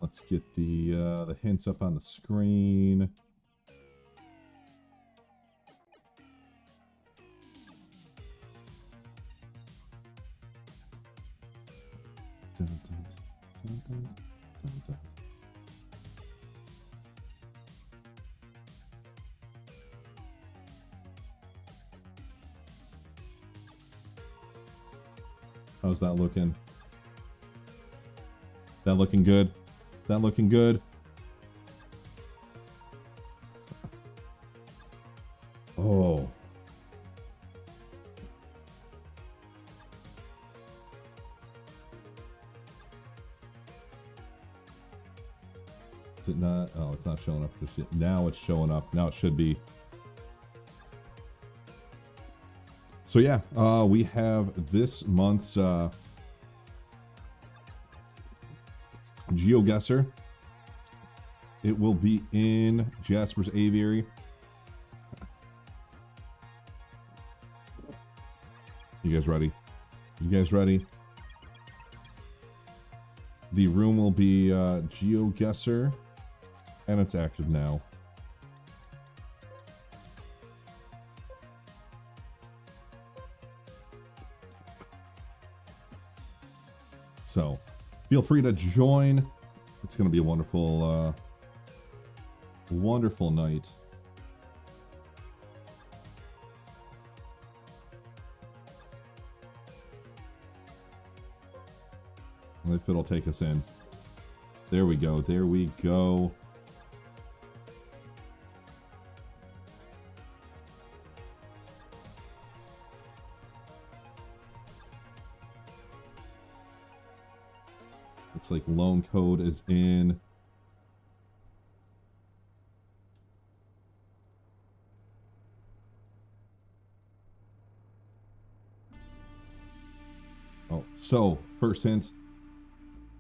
Let's get the hints up on the screen. Dun, dun, dun, dun, dun, dun. How's that looking? That looking good? That looking good? Oh. Is it not? Oh, it's not showing up just yet. Now it's showing up. Now it should be. So yeah, we have this month's Geoguessr. It will be in Jasper's Aviary. You guys ready? You guys ready? The room will be Geoguessr, and it's active now. So feel free to join. It's going to be a wonderful, wonderful night. If it'll take us in. There we go. There we go. Looks like loan code is in. Oh, so first hint.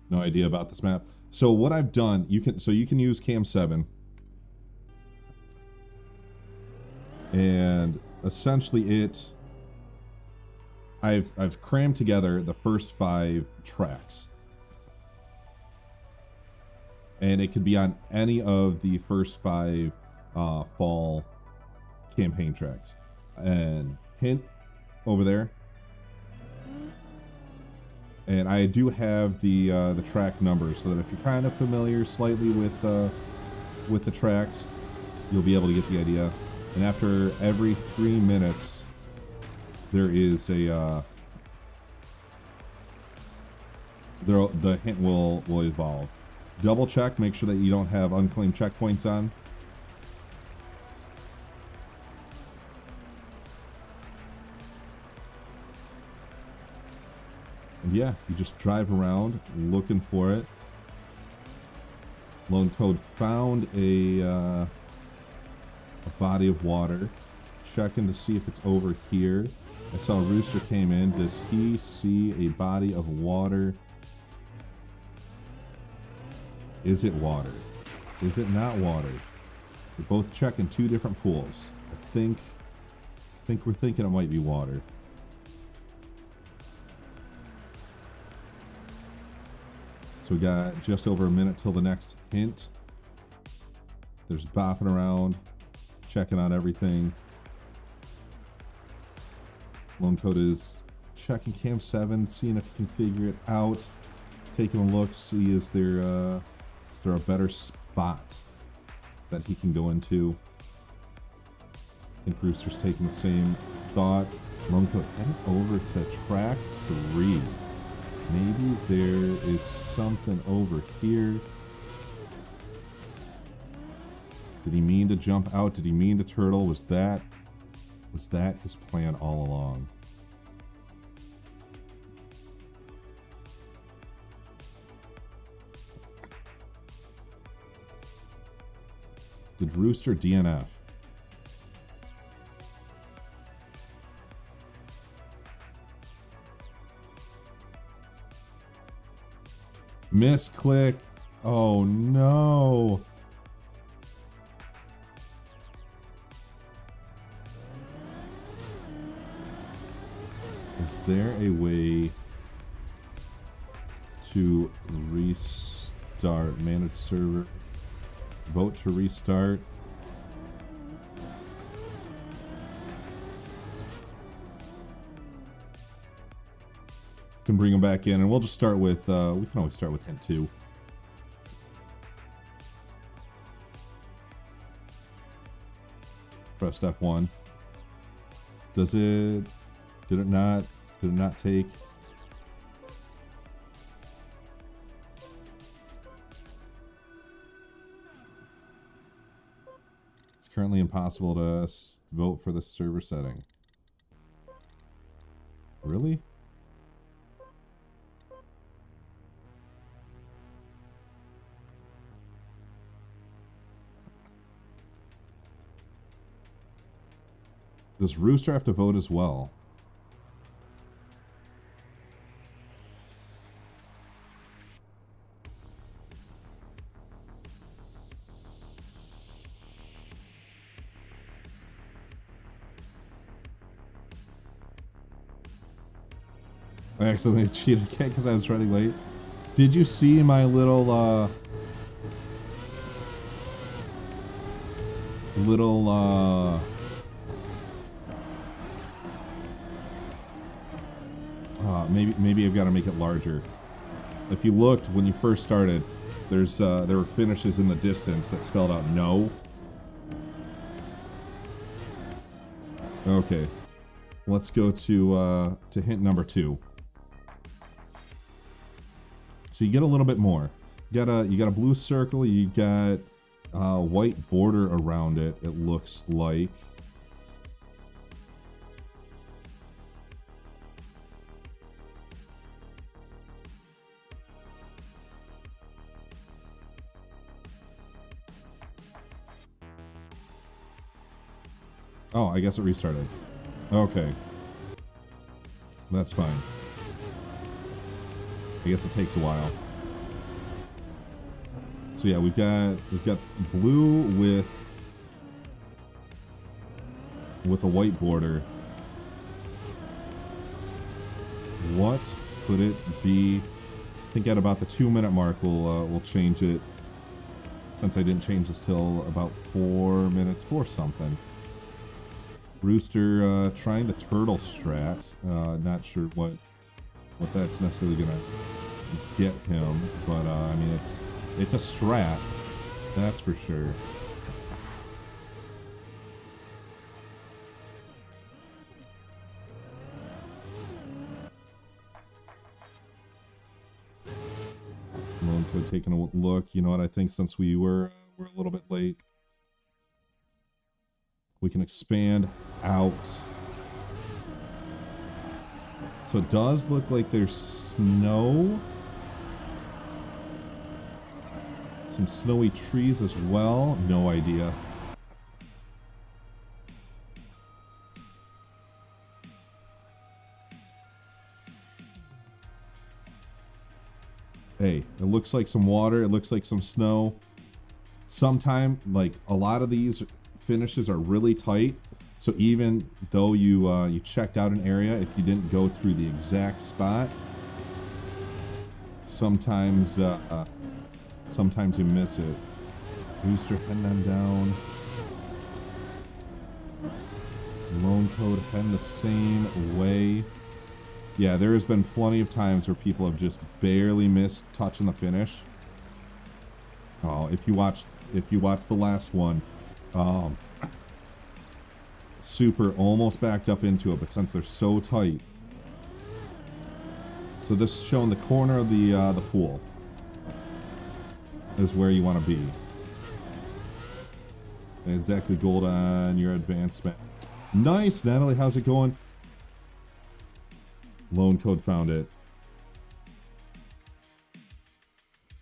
No idea about this map. So what I've done, you can use Cam 7. And essentially I've crammed together the first 5 tracks. And it could be on any of the first 5 fall campaign tracks. And hint over there. And I do have the track numbers, so that if you're kind of familiar slightly with the tracks, you'll be able to get the idea. And after every 3 minutes, there is a the hint will evolve. Double check, make sure that you don't have unclaimed checkpoints on. And yeah, you just drive around looking for it. Loan code found a body of water. Checking to see if it's over here. I saw Rooster came in. Does he see a body of water? Is it water? Is it not water? We're both checking 2 different pools. I think we're thinking it might be water. So we got just over a minute till the next hint. There's bopping around, checking on everything. Loan code is checking Cam 7, seeing if he can figure it out. Taking a look, see is there a better spot that he can go into. I think Rooster's taking the same thought. Loan code heading over to track 3. Maybe there is something over here. Did he mean to jump out? Did he mean to turtle? Was that his plan all along? Did Rooster DNF? Misclick. Oh no. Is there a way to restart? restart. Manage server. Vote to restart. Can bring them back in, and we'll just start with, we can always start with hint 2. Press F1. Does it, did it not take? It's currently impossible to vote for the server setting. Really? Does Rooster have to vote as well? I accidentally cheated again because I was running late. Did you see my little, maybe I've got to make it larger. If you looked when you first started, there were finishes in the distance that spelled out no. Okay, let's go to hint number 2. So you get a little bit more. You got a blue circle. You got a white border around it. It looks like. Oh, I guess it restarted. Okay. That's fine. I guess it takes a while. So yeah, we've got blue with a white border. What could it be? I think at about the 2-minute mark we'll change it. Since I didn't change this till about 4 minutes for something. Rooster trying the turtle strat. Not sure what that's necessarily gonna get him, but I mean it's a strat, that's for sure. Lone Code taking a look. You know what? I think since we're a little bit late, we can expand out. So it does look like there's snow. Some snowy trees as well. No idea. Hey, it looks like some water. It looks like some snow. Sometime, like a lot of these finishes are really tight. So even though you checked out an area, if you didn't go through the exact spot, sometimes sometimes you miss it. Rooster heading on down. Lone Code heading the same way. Yeah, there has been plenty of times where people have just barely missed touching the finish. Oh, if you watch the last one, Super almost backed up into it, but since they're so tight. So this is showing the corner of the pool is where you want to be. Exactly gold on your advancement. Nice, Natalie, how's it going? Lone Code found it.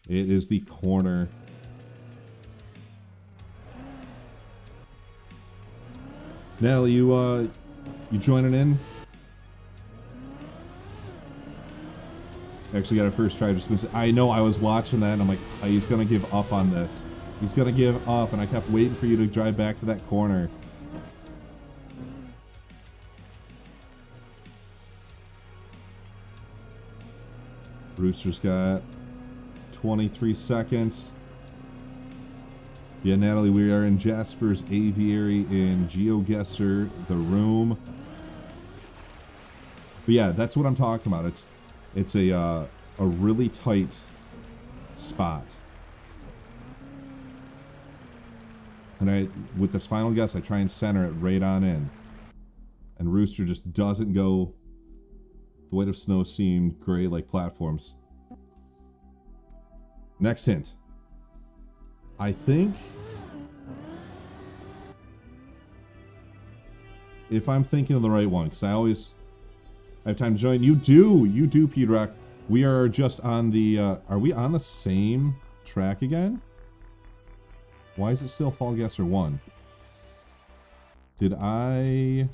It is the corner. Natalie, you joining in? Actually got a first try, just missed it. I know, I was watching that and I'm like, oh, he's gonna give up on this. He's gonna give up, and I kept waiting for you to drive back to that corner. Rooster's got 23 seconds. Yeah, Natalie, we are in Jasper's Aviary in Geoguessr, the room. But yeah, that's what I'm talking about. It's a really tight spot. And with this final guess, I try and center it right on in. And Rooster just doesn't go. The weight of snow seemed gray like platforms. Next hint. I think, if I'm thinking of the right one, because I have time to join. You do, P-Rock. We are just on the, are we on the same track again? Why is it still Fall Guesser 1? Did I...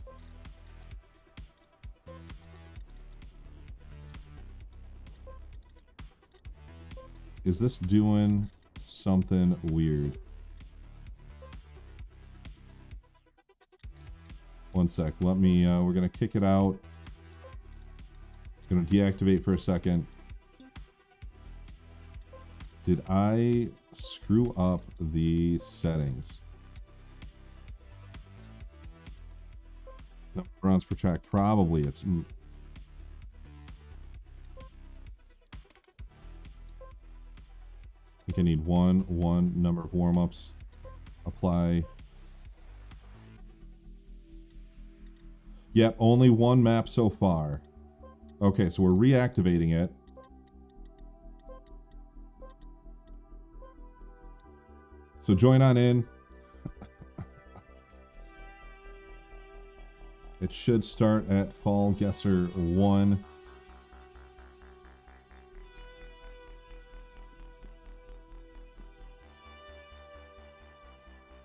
Is this doing something weird? One sec. Let me, we're going to kick it out. Going to deactivate for a second. Did I screw up the settings? No, rounds per track. Probably. It's... I think I need one number of warm-ups. Apply. Yep, only one map so far. Okay, so we're reactivating it. So join on in. It should start at Fall Guesser 1.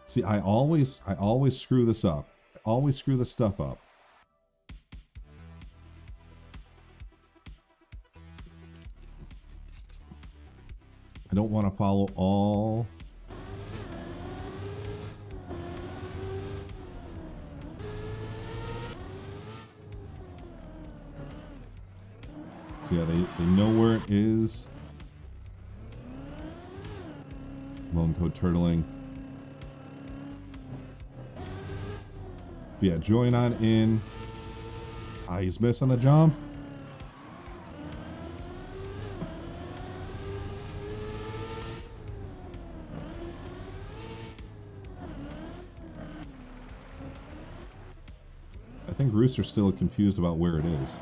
See, I always screw this up. I always screw this stuff up. I don't want to follow all. So yeah, they know where it is. Lone code turtling. But yeah, join on in. Ah, he's missing the jump. I think Rooster's still confused about where it is.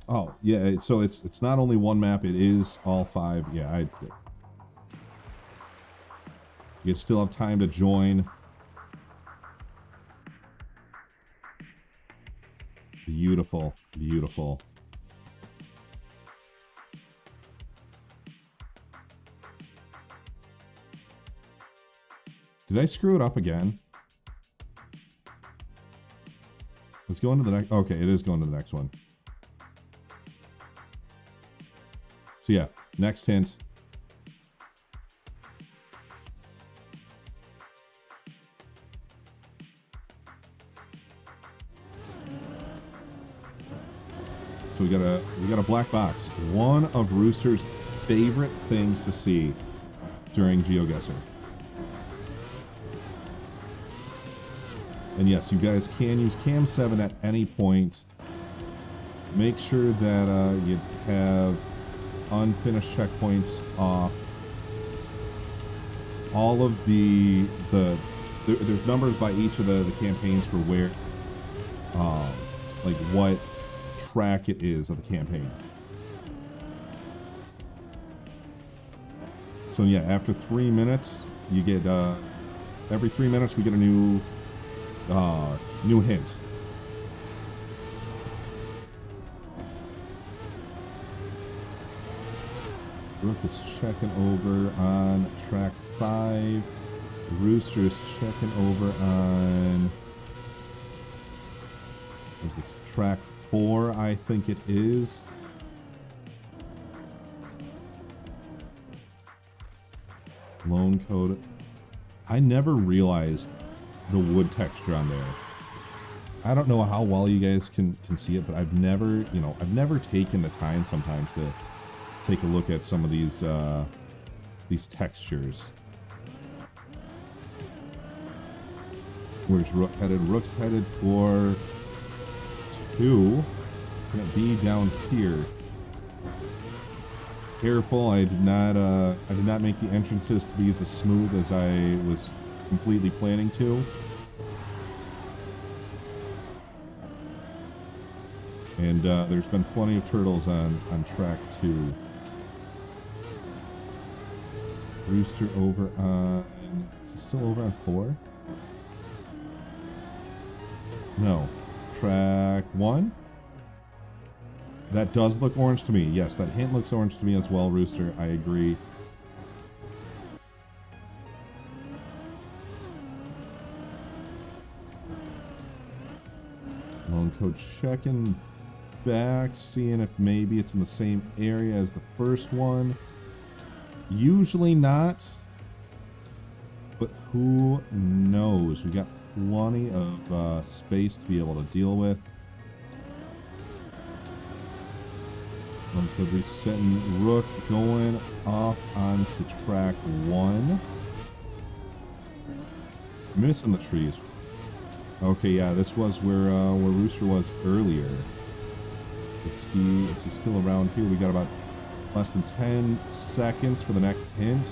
Oh, yeah, so it's not only one map, it is all 5. Yeah, you still have time to join. Beautiful, beautiful. Did I screw it up again? Let's go into the next. Okay, it is going to the next one. So yeah, next hint. So we got a black box. One of Rooster's favorite things to see during Geoguessr. And yes, you guys can use Cam 7 at any point. Make sure that you have unfinished checkpoints off. All of there's numbers by each of the campaigns for where, like what track it is of the campaign. So yeah, after 3 minutes, you get every 3 minutes we get a new hint. Rook is checking over on track 5. Rooster's checking over on, is this track 4? I think it is. Lone code. I never realized the wood texture on there. I don't know how well you guys can see it, but I've never, you know, I've never taken the time sometimes to take a look at some of these textures. Where's Rook headed? Rook's headed for 2. Can it be down here? Careful, I did not make the entrances to be as smooth as I was completely planning to. And there's been plenty of turtles on track 2. Rooster over on... Is he still over on 4? No. Track 1? That does look orange to me. Yes, that hint looks orange to me as well, Rooster. I agree. Lone code checking back, seeing if maybe it's in the same area as the first one. Usually not, but who knows? We got plenty of space to be able to deal with. Could resetting Rook going off onto track 1. Missing the trees. Okay, yeah, this was where Rooster was earlier. Is he still around here? We got about less than 10 seconds for the next hint.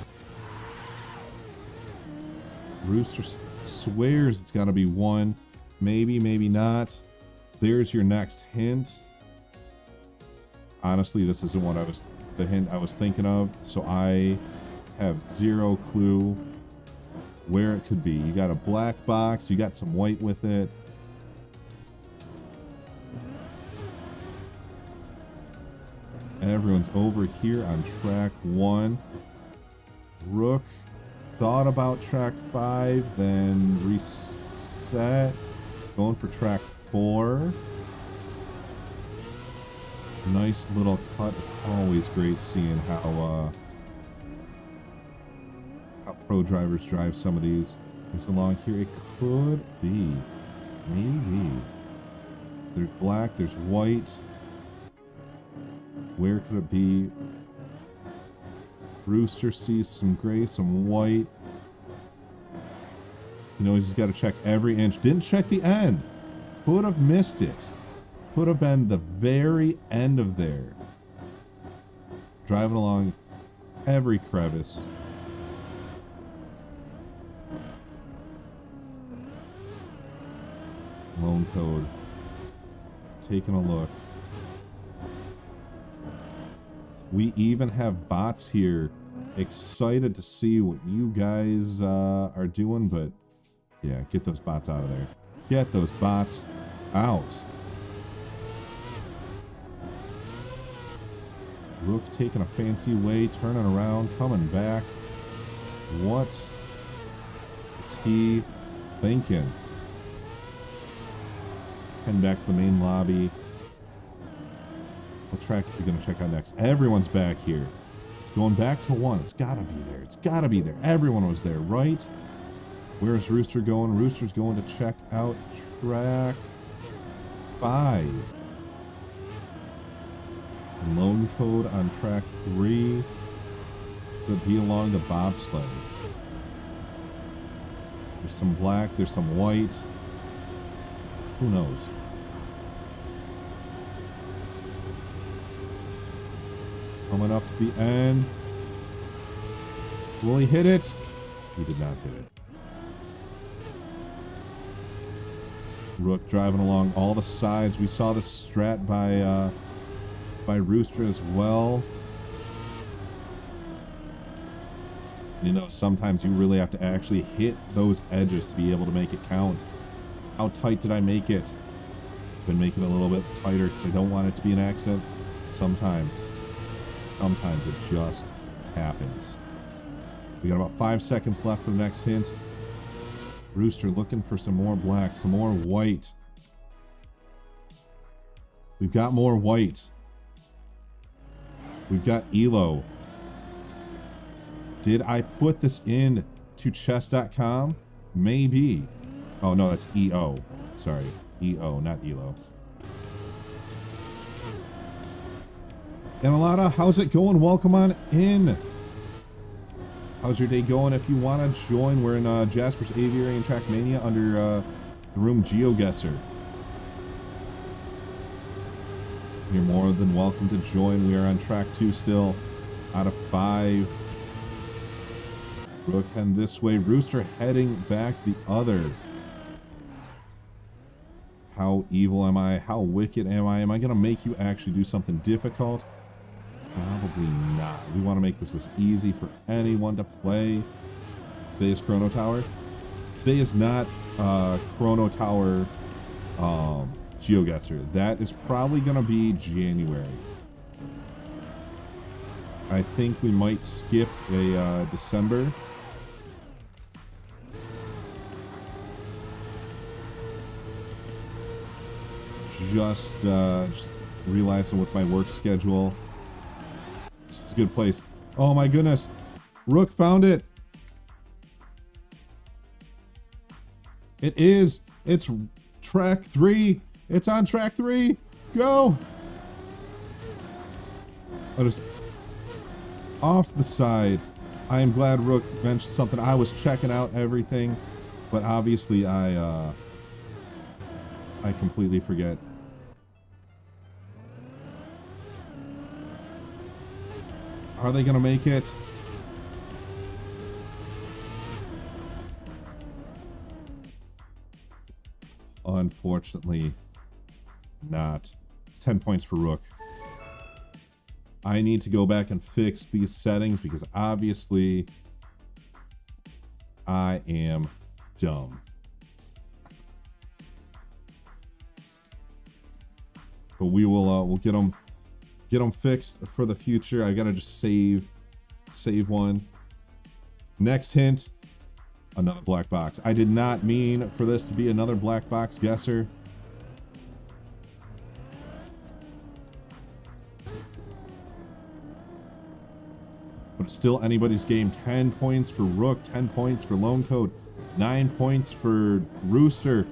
Rooster swears it's got to be 1. Maybe, maybe not. There's your next hint. Honestly, this isn't what the hint I was thinking of, so I have zero clue where it could be. You got a black box, you got some white with it. Everyone's over here on track 1. Rook thought about track 5, then reset. Going for track 4. Nice little cut. It's always great seeing how pro drivers drive some of these. It's along here. It could be. Maybe. There's black. There's white. Where could it be? Rooster sees some gray, some white. You know, he's just got to check every inch. Didn't check the end. Could have missed it. Could have been the very end of there. Driving along every crevice. Lone code. Taking a look. We even have bots here. Excited to see what you guys are doing, but yeah, get those bots out of there. Get those bots out. Rook taking a fancy way, turning around, coming back. What is he thinking? Heading back to the main lobby. What track is he going to check out next? Everyone's back here. It's going back to 1. It's got to be there. It's got to be there. Everyone was there, right? Where's Rooster going? Rooster's going to check out track 5. And lone code on track 3 could be along the bobsled. There's some black, there's some white. Who knows? Coming up to the end. Will he hit it? He did not hit it. Rook driving along all the sides. We saw the strat by Rooster as well. You know, sometimes you really have to actually hit those edges to be able to make it count. How tight did I make it? Been making it a little bit tighter because I don't want it to be an accident. Sometimes it just happens. We got about 5 seconds left for the next hint. Rooster looking for some more black, some more white. We've got more white. We've got Elo. Did I put this in to chess.com? Maybe. Oh, no, that's EO. Sorry. EO, not ELO. Emalata, how's it going? Welcome on in. How's your day going? If you want to join, we're in Jasper's Aviary and Trackmania under the room Geoguessr. You're more than welcome to join. We are on track 2 still, out of 5. Rook heading this way. Rooster heading back the other. How evil am I? How wicked am I? Am I going to make you actually do something difficult? Probably not. We want to make this as easy for anyone to play. Today is Chrono Tower. Today is not Chrono Tower Geoguessr. That is probably going to be January. I think we might skip a December. Just realizing with my work schedule. This is a good place. Oh my goodness. Rook found it. It is. It's track 3. It's on track 3. Go. I just off to the side. I am glad Rook mentioned something. I was checking out everything, but obviously I completely forget. Are they gonna make it? Unfortunately, not. It's 10 points for Rook. I need to go back and fix these settings because obviously I am dumb. But we will we'll get them fixed for the future. I gotta just save one. Next hint, another black box. I did not mean for this to be another black box guesser. But it's still anybody's game. 10 points for Rook, 10 points for Lone Code, 9 points for Rooster.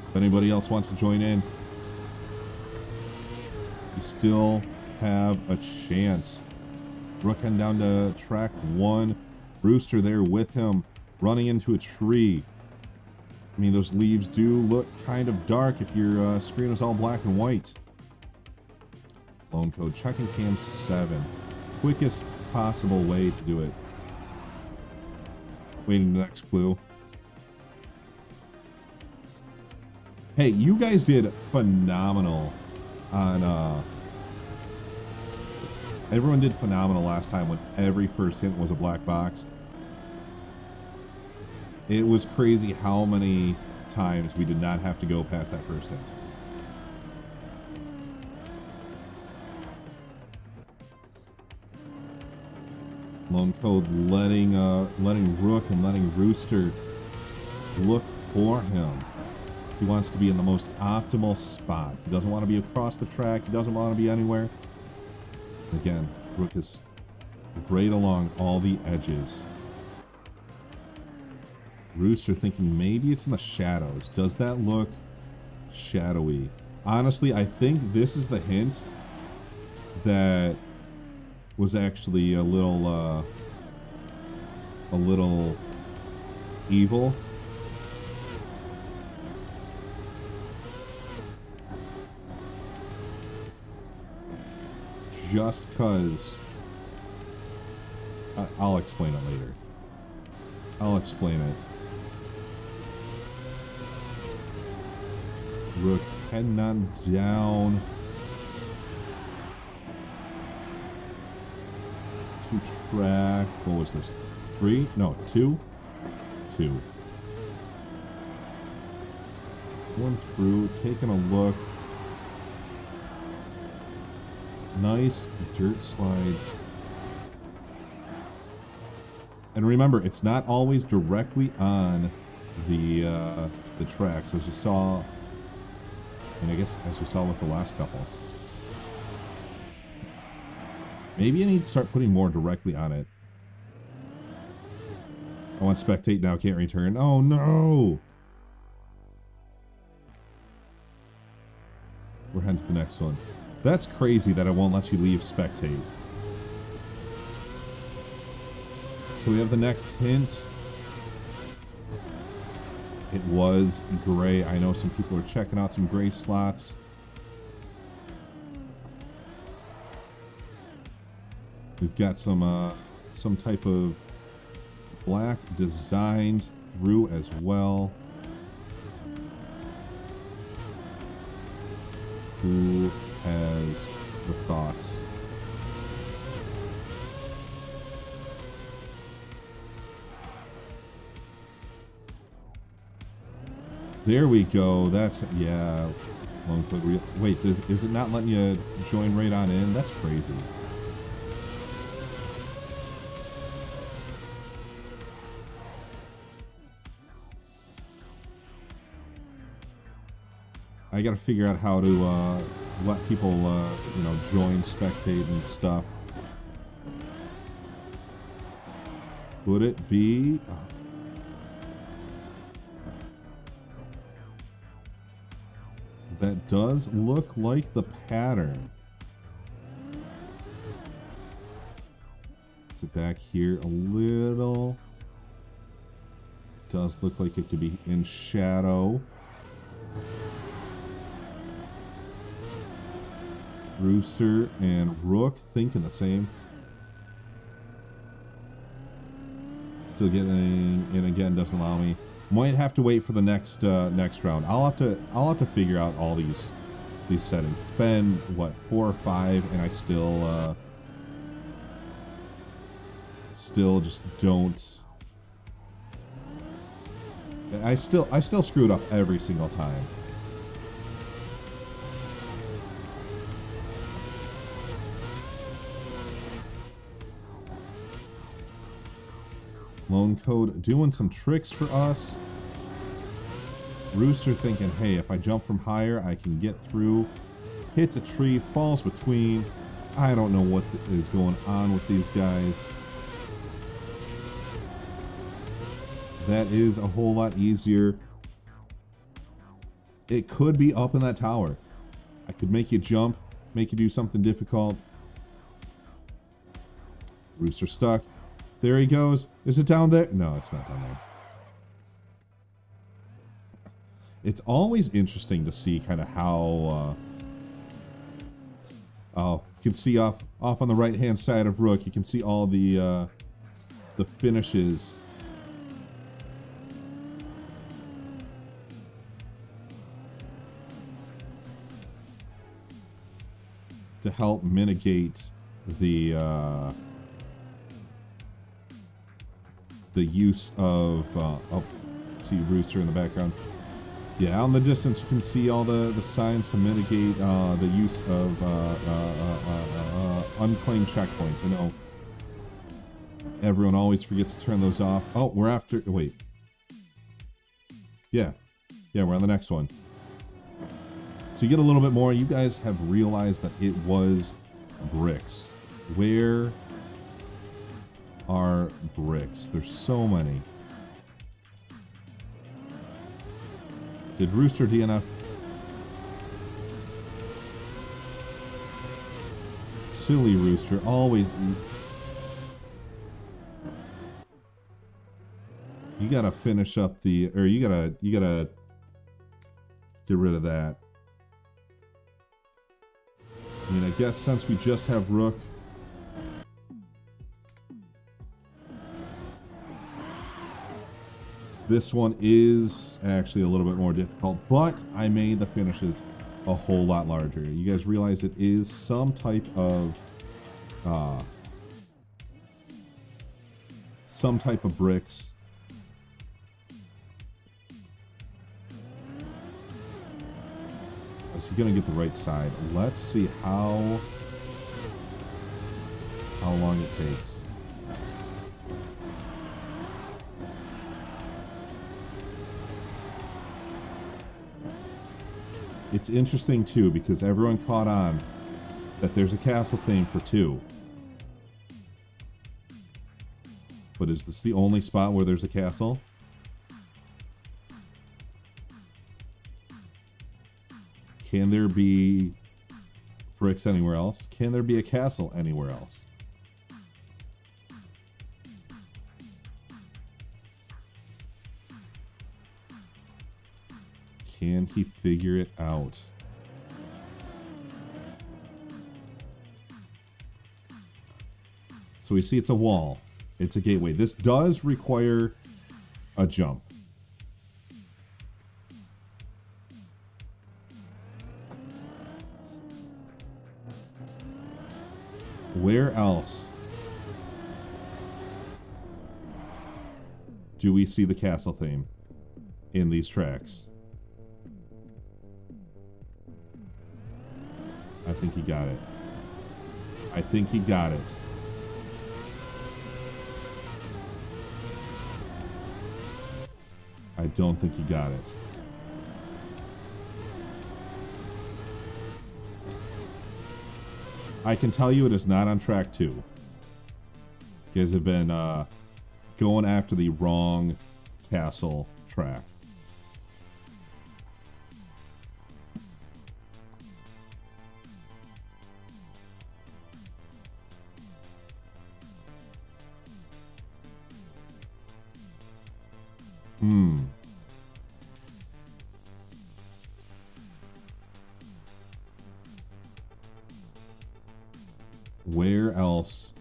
If anybody else wants to join in, you still have a chance. Rook heading down to track 1. Rooster there with him, running into a tree. I mean, those leaves do look kind of dark if your screen is all black and white. Lone Code, checking cam 7. Quickest possible way to do it. Waiting the next clue. Hey, you guys did phenomenal on everyone did phenomenal last time when every first hint was a black box. It was crazy how many times we did not have to go past that first hint. Lone Code letting Rook and letting Rooster look for him. He wants to be in the most optimal spot. He doesn't want to be across the track. He doesn't want to be anywhere. Again, Rook is right along all the edges. Rooster thinking maybe it's in the shadows. Does that look shadowy? Honestly, I think this is the hint that was actually a little evil. Just cause I'll explain it later. I'll explain it. Rook heading on down to track. What was this? 3? No, 2? 2. Going through, taking a look. Nice dirt slides. And remember, it's not always directly on the tracks, as you saw, and I guess as you saw with the last couple. Maybe I need to start putting more directly on it. I want spectate now, can't return. Oh no! We're heading to the next one. That's crazy that it won't let you leave spectate. So we have the next hint. It was gray. I know some people are checking out some gray slots. We've got some type of black designs through as well. Who has the thoughts? There we go. That's, yeah. Lone code. Wait, is it not letting you join right on in? That's crazy. I gotta figure out how to let people, you know, join, spectate, and stuff. Would it be? That does look like the pattern. Is it back here a little? It does look like it could be in shadow. Rooster and Rook thinking the same. Still getting in again, doesn't allow me. Might have to wait for the next next round. I'll have to figure out all these settings. It's been what, 4 or 5, and I still just don't. I still screw it up every single time. Lone code doing some tricks for us. Rooster thinking, hey, if I jump from higher, I can get through. Hits a tree, falls between. I don't know what is going on with these guys. That is a whole lot easier. It could be up in that tower. I could make you jump, make you do something difficult. Rooster stuck. There he goes. Is it down there? No, it's not down there. It's always interesting to see kind of how... oh, you can see off on the right-hand side of Rook, you can see all the finishes. To help mitigate the use of oh, you can see Rooster in the background. Yeah, out in the distance you can see all the signs to mitigate the use of unclaimed checkpoints. I know everyone always forgets to turn those off. Oh, we're after. Wait. Yeah, we're on the next one. So you get a little bit more. You guys have realized that it was bricks. Where are bricks? There's so many. Did Rooster DNF? Silly Rooster, always. You gotta finish up the, or you gotta get rid of that. I mean, I guess since we just have Rook. This one is actually a little bit more difficult, but I made the finishes a whole lot larger. You guys realize it is some type of bricks. Is he gonna get the right side? Let's see how long it takes. It's interesting too because everyone caught on that there's a castle theme for 2. But is this the only spot where there's a castle? Can there be bricks anywhere else? Can there be a castle anywhere else? Can he figure it out? So we see it's a wall. It's a gateway. This does require a jump. Where else do we see the castle theme in these tracks? I think he got it. I think he got it. I don't think he got it. I can tell you it is not on track 2. You guys have been going after the wrong castle track. Where else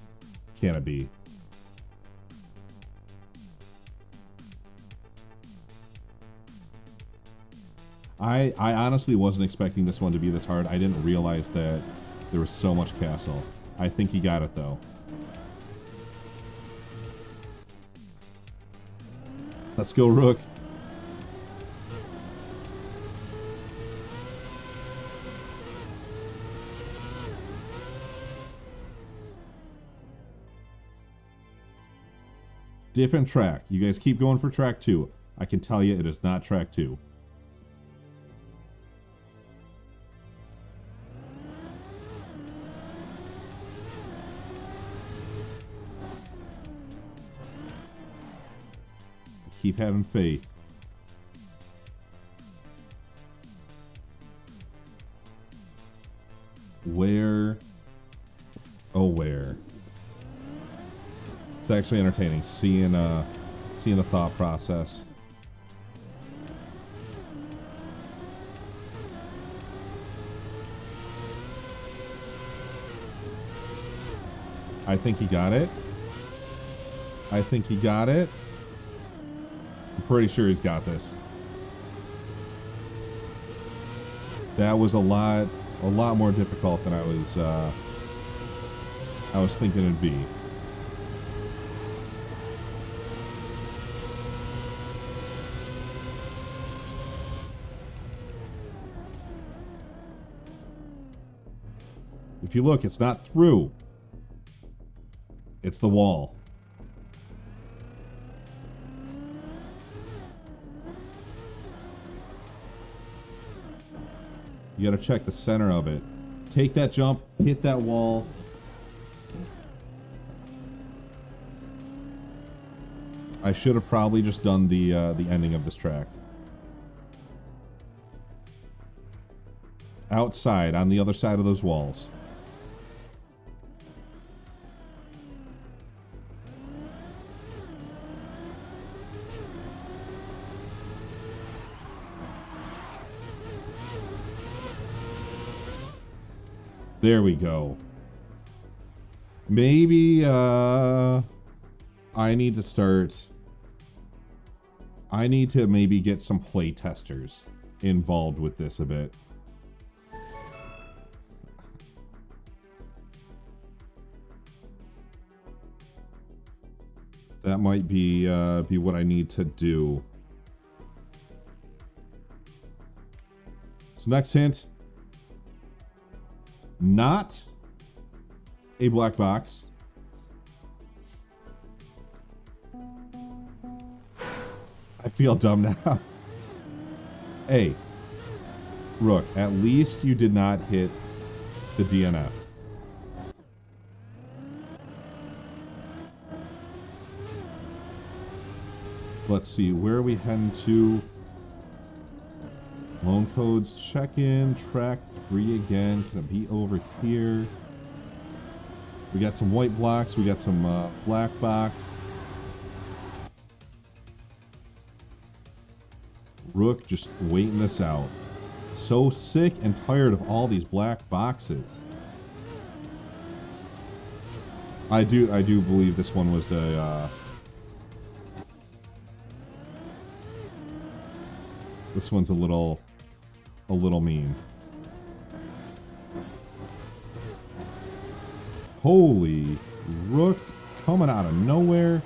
can it be? I honestly wasn't expecting this one to be this hard. I didn't realize that there was so much castle. I think he got it though. Let's go, Rook. Different track. You guys keep going for track 2. I can tell you it is not track 2. Keep having faith. Where? Oh, where? It's actually entertaining seeing the thought process. I think he got it. I think he got it. I'm pretty sure he's got this. That was a lot more difficult than I was thinking it'd be. If you look, it's not through. It's the wall. You gotta check the center of it. Take that jump, hit that wall. I should have probably just done the ending of this track. Outside, on the other side of those walls. There we go. Maybe I need to maybe get some play testers involved with this a bit. That might be what I need to do. So next hint. Not a black box. I feel dumb now. Hey, Rook, at least you did not hit the DNF. Let's see, where are we heading to? Loan codes, check in, track 3 again. Can it be over here? We got some white blocks. We got some black box. Rook just waiting this out. So sick and tired of all these black boxes. I do believe this one was a this one's a little mean. Holy, Rook coming out of nowhere.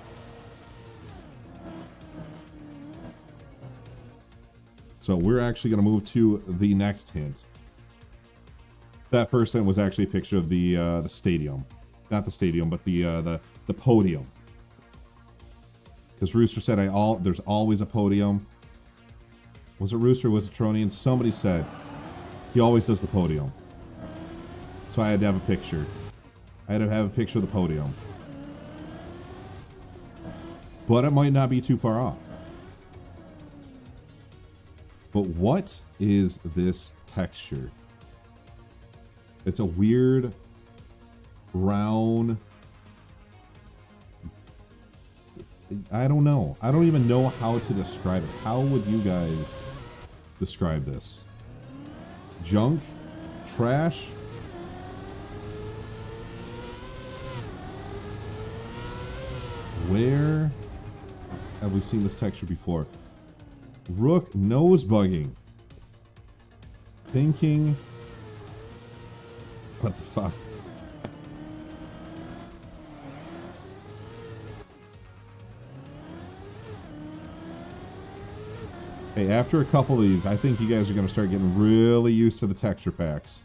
So we're actually going to move to the next hint. That first hint was actually a picture of the stadium. Not the stadium, but the podium. Because Rooster said there's always a podium. Was it Rooster or was it Tronian? Somebody said he always does the podium. So I had to have a picture. I had to have a picture of the podium. But it might not be too far off. But what is this texture? It's a weird brown. I don't know. I don't even know how to describe it. How would you guys describe this? Junk? Trash? Where have we seen this texture before? Rook nose bugging. Thinking. What the fuck? Hey, after a couple of these, I think you guys are going to start getting really used to the texture packs.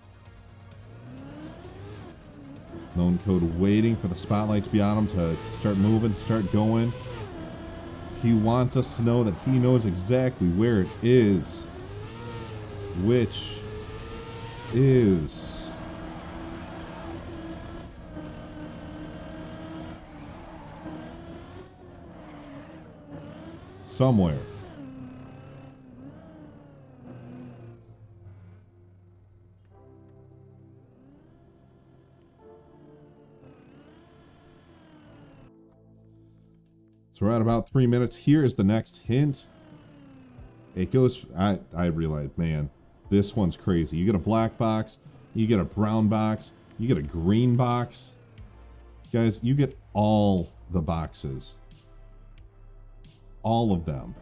Known code waiting for the spotlight to be on him to start moving, to start going. He wants us to know that he knows exactly where it is. Which is... somewhere. So we're at about 3 minutes. Here is the next hint. It goes, I realized, man, this one's crazy. You get a black box, you get a brown box, you get a green box. Guys, you get all the boxes. All of them.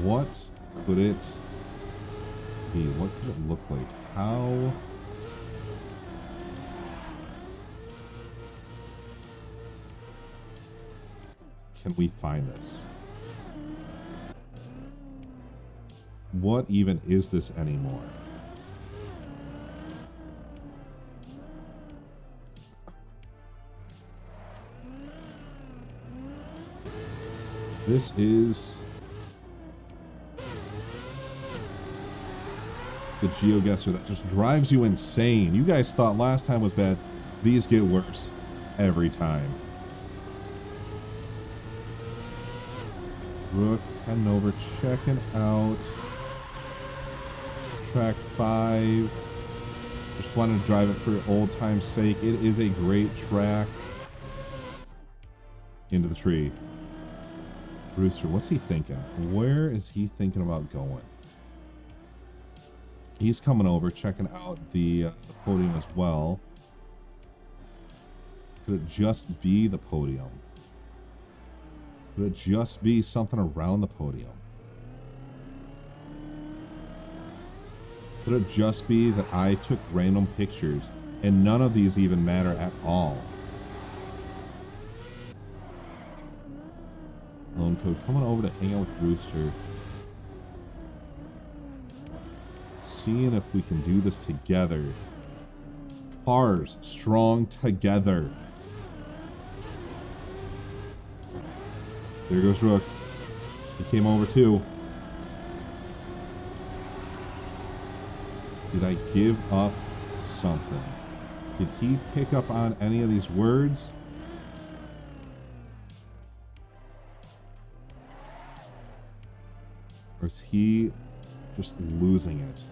What could it be? What could it look like? How? Can we find this? What even is this anymore? This is the Geoguessr that just drives you insane. You guys thought last time was bad. These get worse every time. Rook heading over, checking out track 5. Just wanted to drive it for old time's sake. It is a great track. Into the tree. Rooster, what's he thinking? Where is he thinking about going? He's coming over, checking out the podium as well. Could it just be the podium? Could it just be something around the podium? Could it just be that I took random pictures and none of these even matter at all? Lone Code coming over to hang out with Rooster. Seeing if we can do this together. Cars strong together. There goes Rook. He came over too. Did I give up something? Did he pick up on any of these words? Or is he just losing it?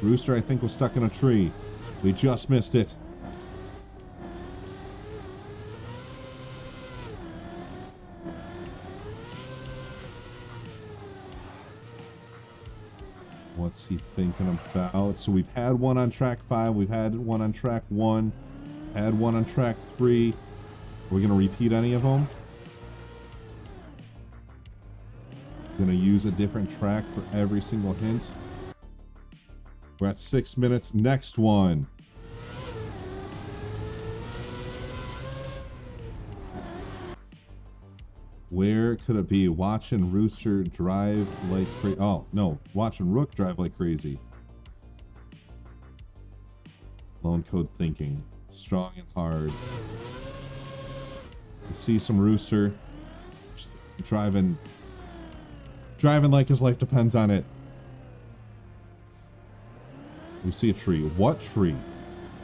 Rooster, I think, was stuck in a tree. We just missed it. What's he thinking about? So we've had one on track 5. We've had one on track 1. Had one on track 3. Are we going to repeat any of them? Going to use a different track for every single hint. We're at 6 minutes. Next one. Where could it be? Watching Rooster drive like crazy. Oh, no. Watching Rook drive like crazy. Lone code thinking. Strong and hard. You see some Rooster just driving like his life depends on it. We see a tree. What tree?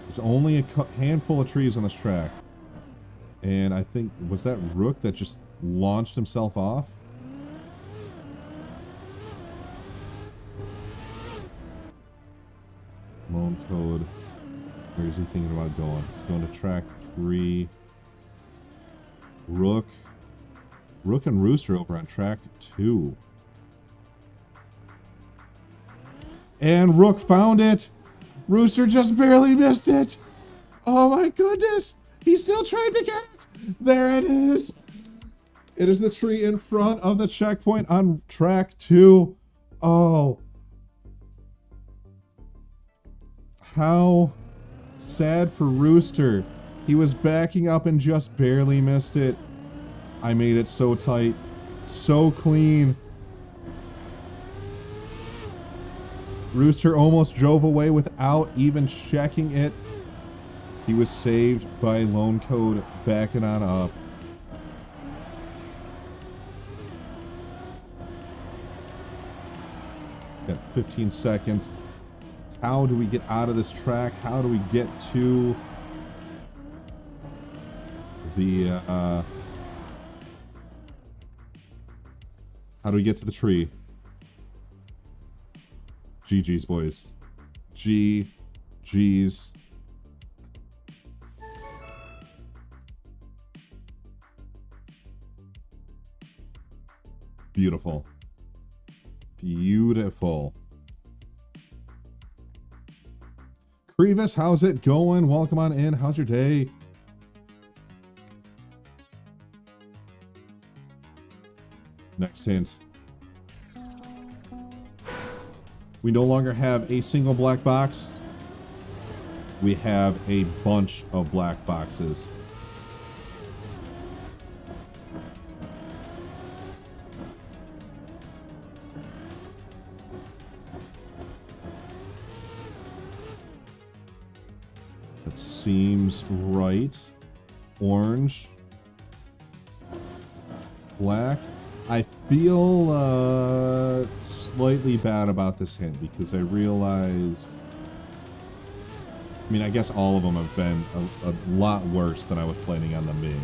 There's only a handful of trees on this track. And I think, was that Rook that just launched himself off? Lone code. Where is he thinking about going? He's going to track 3. Rook and Rooster over on track 2. And Rook found it. Rooster just barely missed it. Oh my goodness. He's still trying to get it. There it is. It is the tree in front of the checkpoint on track 2. Oh. How sad for Rooster. He was backing up and just barely missed it. I made it so tight. So clean. Rooster almost drove away without even checking it. He was saved by Lone Code backing on up. Got 15 seconds. How do we get out of this track? How do we get to the, how do we get to the tree? GG's, boys. GG's. Beautiful. Beautiful. Crevis, how's it going? Welcome on in. How's your day? Next hint. We no longer have a single black box. We have a bunch of black boxes. That seems right. Orange. Black. I feel slightly bad about this hint because I realized, I mean, I guess all of them have been a lot worse than I was planning on them being.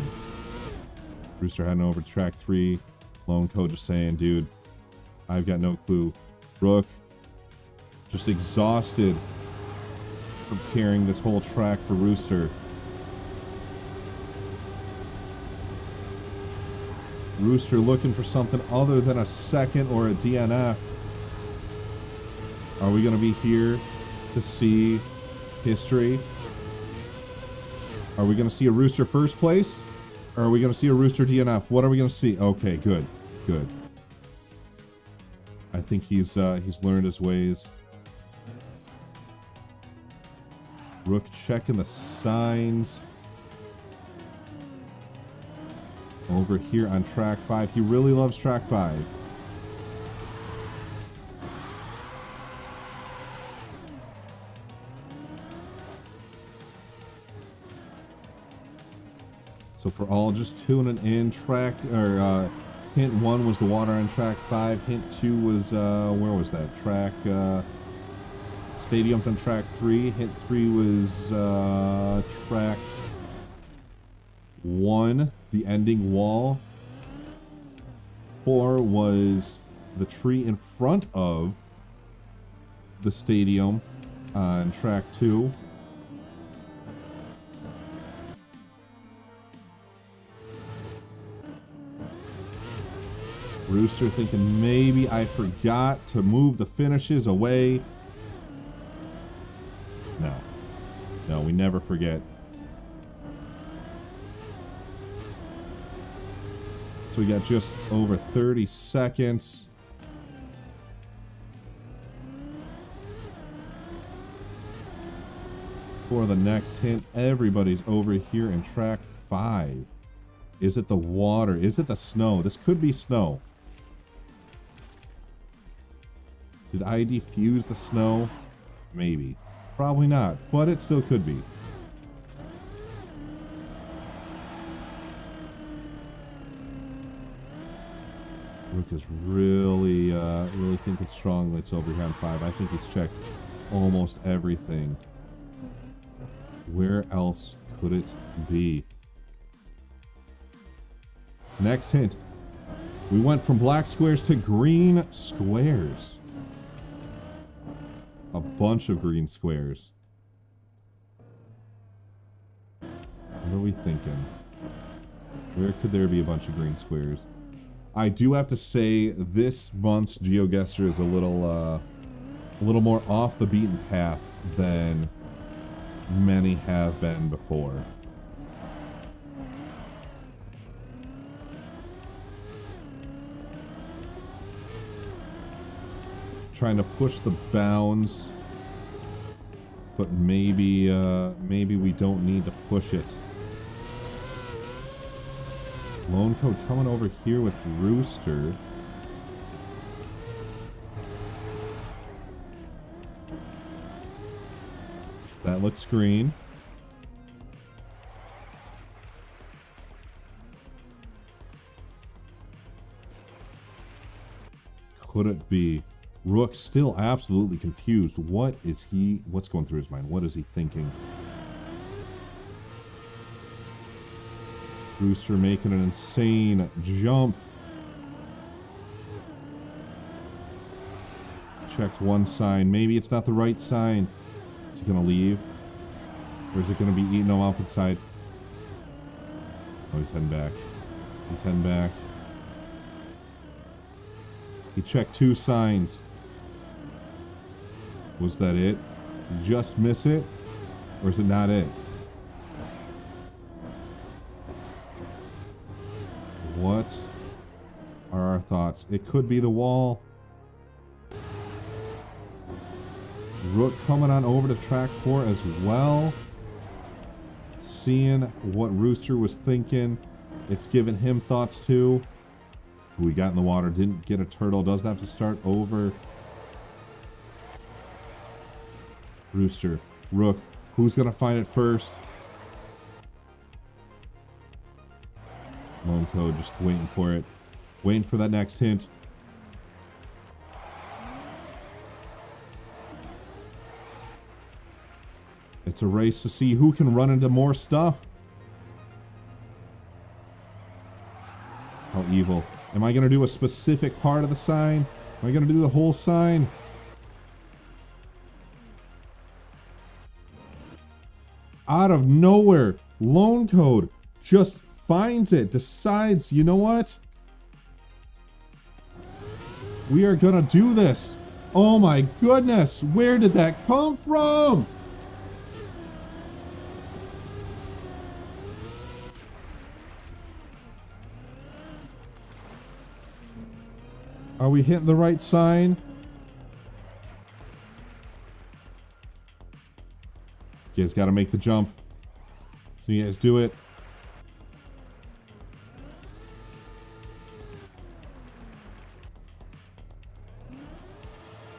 Rooster heading over to track 3. Lone Code just saying, dude, I've got no clue. Rook, just exhausted from carrying this whole track for Rooster. Rooster looking for something other than a second or a DNF. Are we going to be here to see history? Are we going to see a Rooster first place? Or are we going to see a Rooster DNF? What are we going to see? Okay, good. Good. I think he's learned his ways. Rook checking the signs. Over here on track 5. He really loves track 5. So for all just tuning in, track or hint 1 was the water on track 5. Hint 2 was where was that? Track stadiums on track 3. Hint 3 was track 1, the ending wall. 4 was the tree in front of the stadium on track 2. Rooster thinking maybe I forgot to move the finishes away. No, we never forget. So we got just over 30 seconds. For the next hint, everybody's over here in track 5. Is it the water? Is it the snow? This could be snow. Did I defuse the snow? Maybe. Probably not, but it still could be. Rick is really thinking strongly. It's over here on 5. I think he's checked almost everything. Where else could it be? Next hint. We went from black squares to green squares. A bunch of green squares. What are we thinking? Where could there be a bunch of green squares? I do have to say this month's Geoguessr is a little more off the beaten path than many have been before. Trying to push the bounds, but maybe we don't need to push it. Lone Code coming over here with Rooster. That looks green. Could it be? Rook still absolutely confused. What's going through his mind? What is he thinking? Rooster making an insane jump. Checked one sign. Maybe it's not the right sign. Is he gonna leave? Or is it gonna be eating him up inside? Oh, he's heading back. He's heading back. He checked 2 signs. Was that it? Did you just miss it? Or is it not it? What are our thoughts? It could be the wall. Rook coming on over to track 4 as well. Seeing what Rooster was thinking. It's giving him thoughts too. Who we got in the water. Didn't get a turtle. Doesn't have to start over. Rooster. Rook. Who's going to find it first? Lone Code just waiting for it. Waiting for that next hint. It's a race to see who can run into more stuff. How evil. Am I going to do a specific part of the sign? Am I going to do the whole sign? Out of nowhere, Lone Code just finds it, decides, you know what? We are gonna do this. Oh my goodness, where did that come from? Are we hitting the right sign? You guys gotta make the jump. So you guys do it.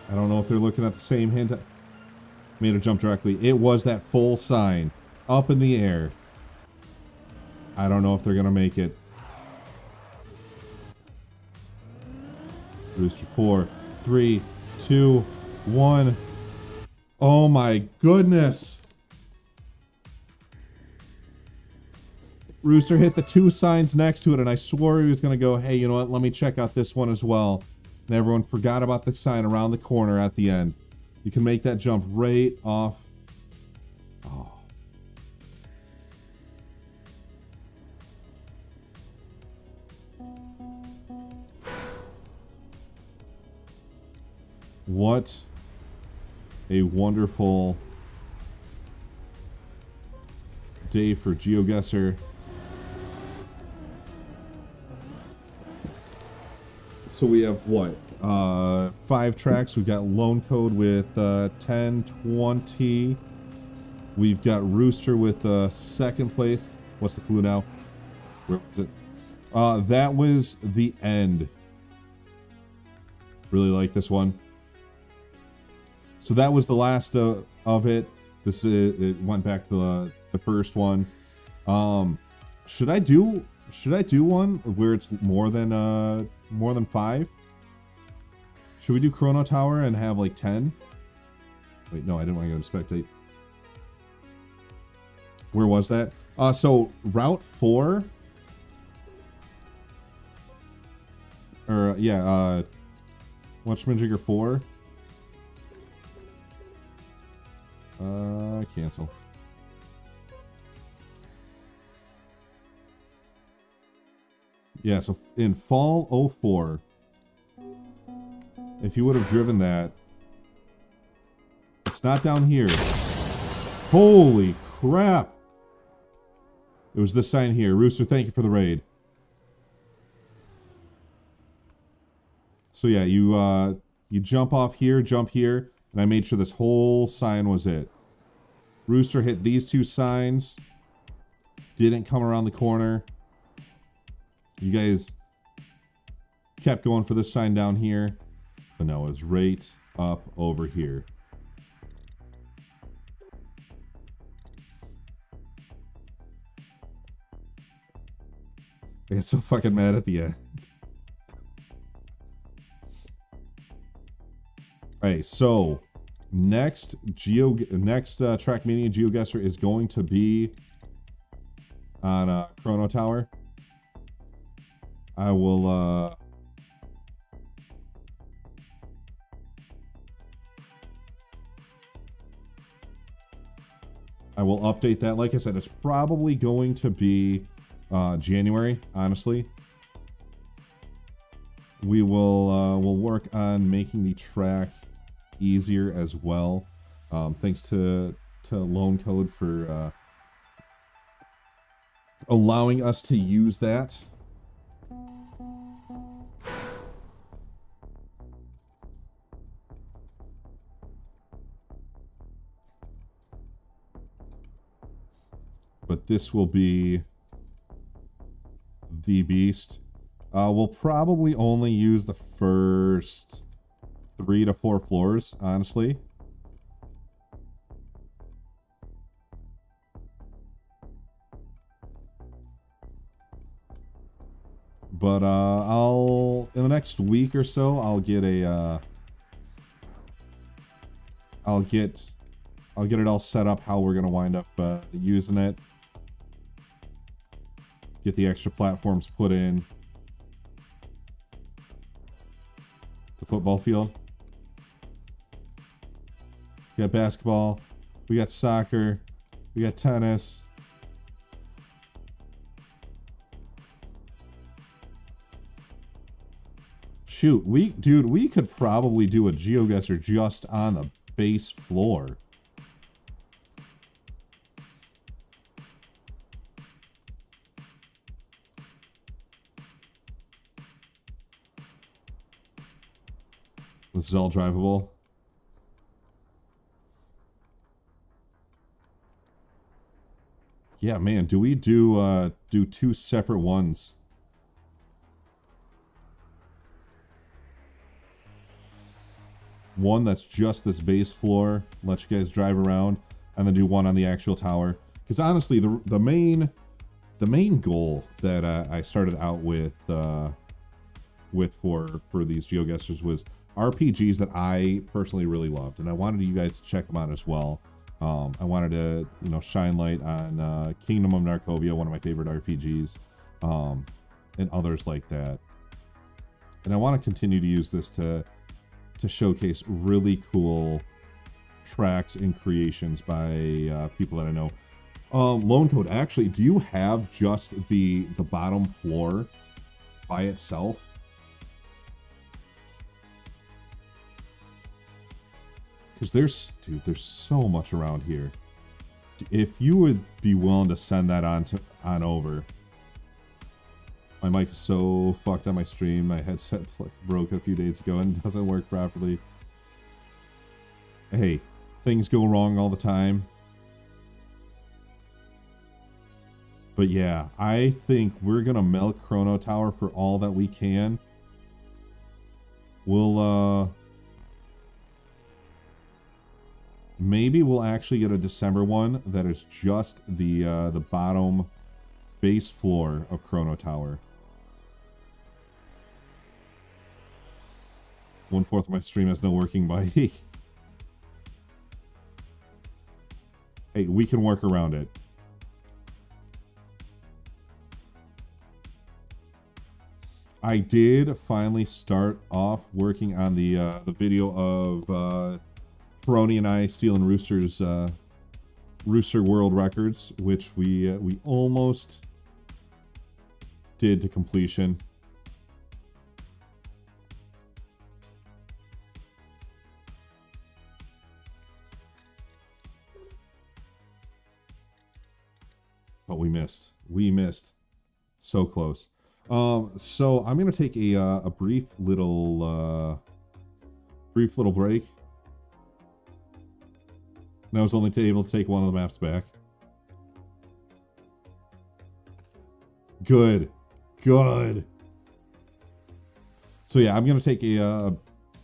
I don't know if they're looking at the same hint. Made a jump directly. It was that full sign. Up in the air. I don't know if they're gonna make it. Rooster 4, 3, 2, 1. Oh my goodness. Rooster hit the 2 signs next to it, and I swore he was going to go, hey, you know what, let me check out this one as well. And everyone forgot about the sign around the corner at the end. You can make that jump right off. Oh. What a wonderful day for Geoguessr. So we have what? 5 tracks. We've got Lone Code with 10, 20. We've got Rooster with 2nd place. What's the clue now? Where was it? That was the end. Really like this one. So that was the last of it. This it went back to the first one. Should I do one where it's more than 5? Should we do Chrono Tower and have like 10? Wait, no, I didn't want to go to spectate. Where was that? So Route 4. Or yeah, Whatchamajigger 4. Cancel. Yeah, so in fall 04, if you would have driven that, it's not down here. Holy crap! It was this sign here. Rooster, thank you for the raid. So yeah, you jump off here, jump here, and I made sure this whole sign was it. Rooster hit these 2 signs. Didn't come around the corner. You guys kept going for this sign down here. But no, it was right up over here. I get so fucking mad at the end. Alright, so next Trackmania Geoguessr is going to be on Chrono Tower. I will update that. Like I said, it's probably going to be January, honestly. We will we'll work on making the track easier as well. Thanks to Lone Code for allowing us to use that. But this will be the beast. We'll probably only use the first 3 to 4 floors, honestly. But I'll in the next week or so I'll get a I'll get it all set up how we're gonna wind up using it. Get the extra platforms put in. The football field. We got basketball. We got soccer. We got tennis. Shoot, we could probably do a Geoguessr just on the base floor. This is all drivable. Yeah, man, do we do 2 separate ones? One that's just this base floor, let you guys drive around, and then do one on the actual tower. Because honestly, the main goal that I started out with for these Geoguessrs was RPGs that I personally really loved, and I wanted you guys to check them out as well. I wanted to, you know, shine light on Kingdom of Narkovia, one of my favorite RPGs, and others like that. And I want to continue to use this to showcase really cool tracks and creations by people that I know. Lone Code, actually, do you have just the bottom floor by itself? Because there's so much around here. If you would be willing to send that on over. My mic is so fucked on my stream. My headset broke a few days ago and doesn't work properly. Hey, things go wrong all the time. But yeah, I think we're gonna milk Chrono Tower for all that we can. We'll maybe we'll actually get a December one that is just the bottom base floor of Chrono Tower. 1/4 of my stream has no working mic. Hey, we can work around it. I did finally start off working on the video of Peroni and I stealing Rooster's Rooster World Records, which we almost did to completion. But we missed. We missed. So close. So I'm gonna take a brief little break. And I was only able to take one of the maps back. Good. Good. So yeah, I'm gonna take a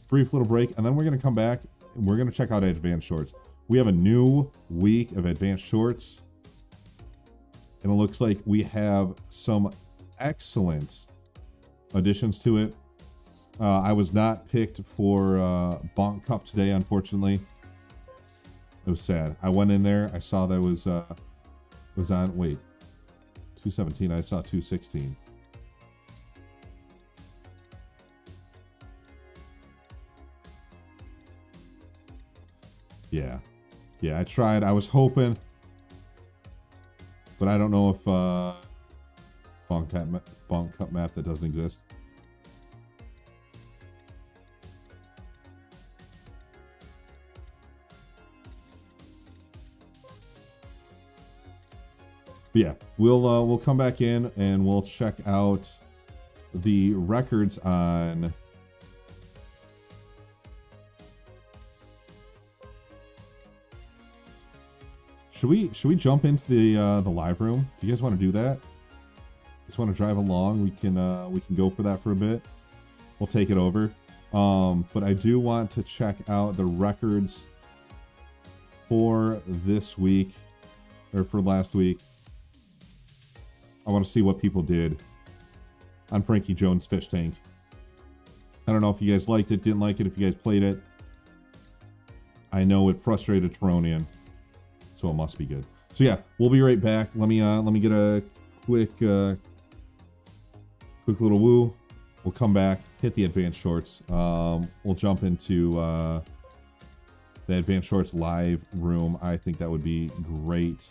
brief little break, and then we're gonna come back and we're gonna check out Advanced Shorts. We have a new week of Advanced Shorts. And it looks like we have some excellent additions to it. I was not picked for Bonk Cup today, unfortunately. It was sad. I went in there. I saw that was on. Wait, 217. I saw 216. Yeah, I tried. I was hoping. But I don't know if Bonk Cup map that doesn't exist. But yeah, we'll come back in and we'll check out the records on. Should we jump into the live room? Do you guys want to do that? Just want to drive along? We can go for that for a bit. We'll take it over. But I do want to check out the records for this week or for last week. I want to see what people did on Frankie Jones' Fish Tank. I don't know if you guys liked it, didn't like it, if you guys played it. I know it frustrated Teronian. So it must be good. So yeah, we'll be right back. Let me get a quick little woo. We'll come back, hit the Advanced Shorts. We'll jump into the Advanced Shorts live room. I think that would be great.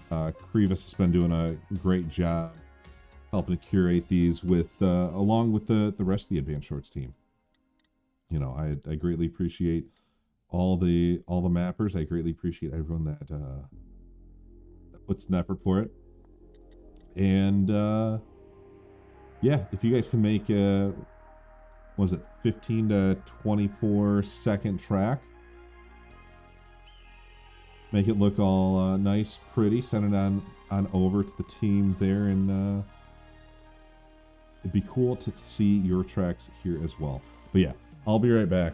Krivas has been doing a great job helping to curate these with along with the rest of the Advanced Shorts team. You know, I greatly appreciate all the mappers. I greatly appreciate everyone that puts an effort for it. And yeah, if you guys can make what was it, 15 to 24 second track, make it look all nice, pretty, send it on over to the team there, and it'd be cool to see your tracks here as well. But yeah, I'll be right back.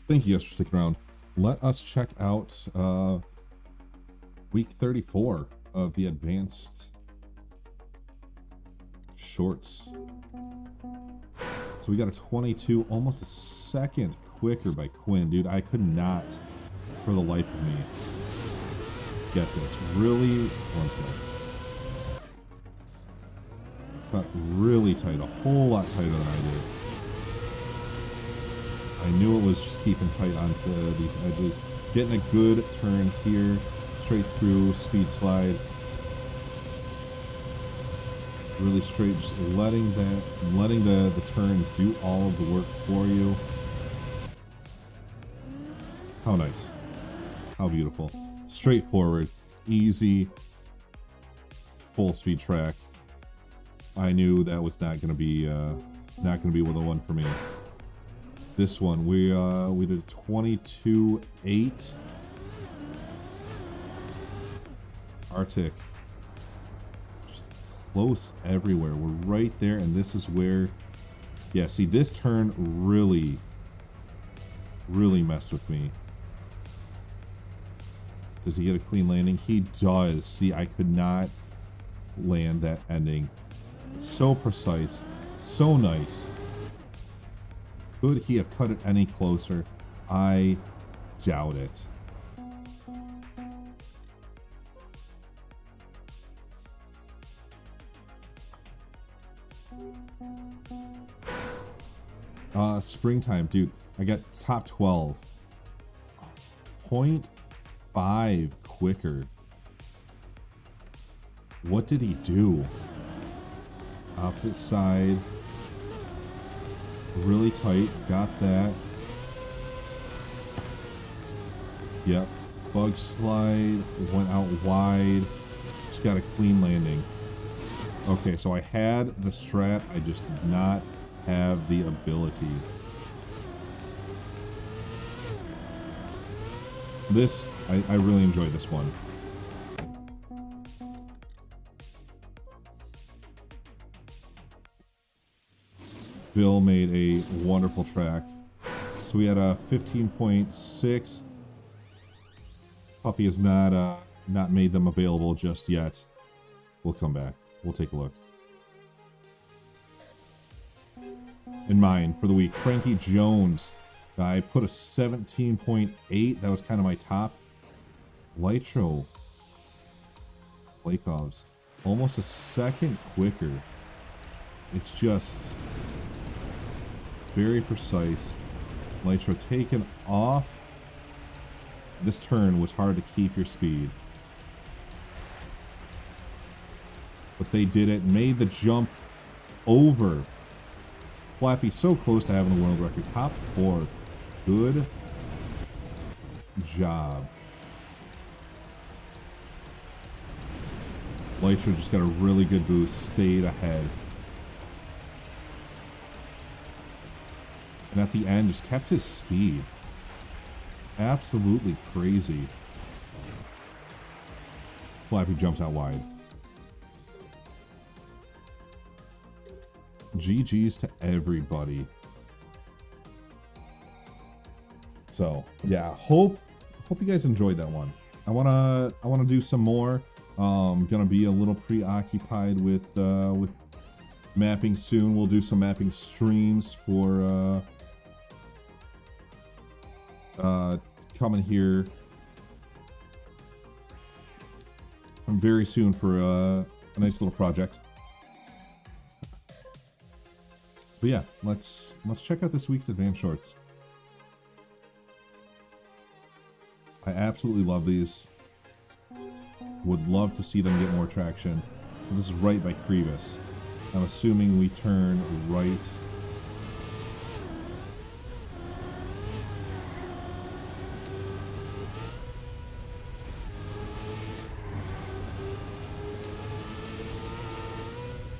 Thank you guys for sticking around. Let us check out week 34 of the advanced shorts. So we got a 22, almost a second quicker by Quinn. Dude, I could not, for the life of me, get this. Really, one second. Cut really tight, a whole lot tighter than I did. I knew it was just keeping tight onto these edges. Getting a good turn here, straight through, speed slide. Really straight, just letting the turns do all of the work for you. How nice. How beautiful. Straightforward, easy, full speed track. I knew that was not gonna be the one for me. This one, we did 22.8. Arctic. Just close everywhere. We're right there, and this is where, yeah, see, this turn really messed with me. Does he get a clean landing? He does. See, I could not land that ending. It's so precise, so nice. Could he have cut it any closer? I doubt it. Springtime, dude. I got top 12. 0.5 quicker. What did he do? Opposite side. Really tight. Got that. Yep. Bug slide. Went out wide. Just got a clean landing. Okay, so I had the strat. I just did not have the ability. This, I really enjoyed this one. Bill made a wonderful track. So we had a 15.6. Puppy has not made them available just yet. We'll come back. We'll take a look. In mine for the week, Frankie Jones. I put a 17.8. That was kind of my top. Lytro. Lakovs. Almost a second quicker. It's just very precise. Lytro taken off. This turn was hard to keep your speed. But they did it. Made the jump over. Flappy so close to having the world record. Top 4. Good job. Lytro just got a really good boost. Stayed ahead. And at the end, just kept his speed. Absolutely crazy. Flappy jumps out wide. GG's to everybody. So yeah, hope you guys enjoyed that one. I wanna do some more. Gonna be a little preoccupied with mapping soon. We'll do some mapping streams for coming here very soon for a nice little project. But yeah, let's check out this week's advanced shorts. I absolutely love these. Would love to see them get more traction. So this is right by Crevis. I'm assuming we turn right.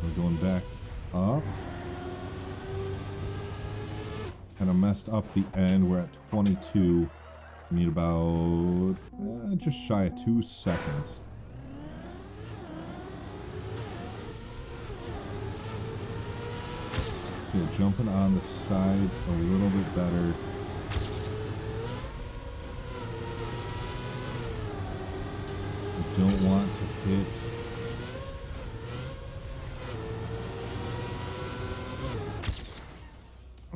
We're going back up. Kind of messed up the end. We're at 22. We need about just shy of 2 seconds. So yeah, jumping on the sides a little bit better. don't want to hit.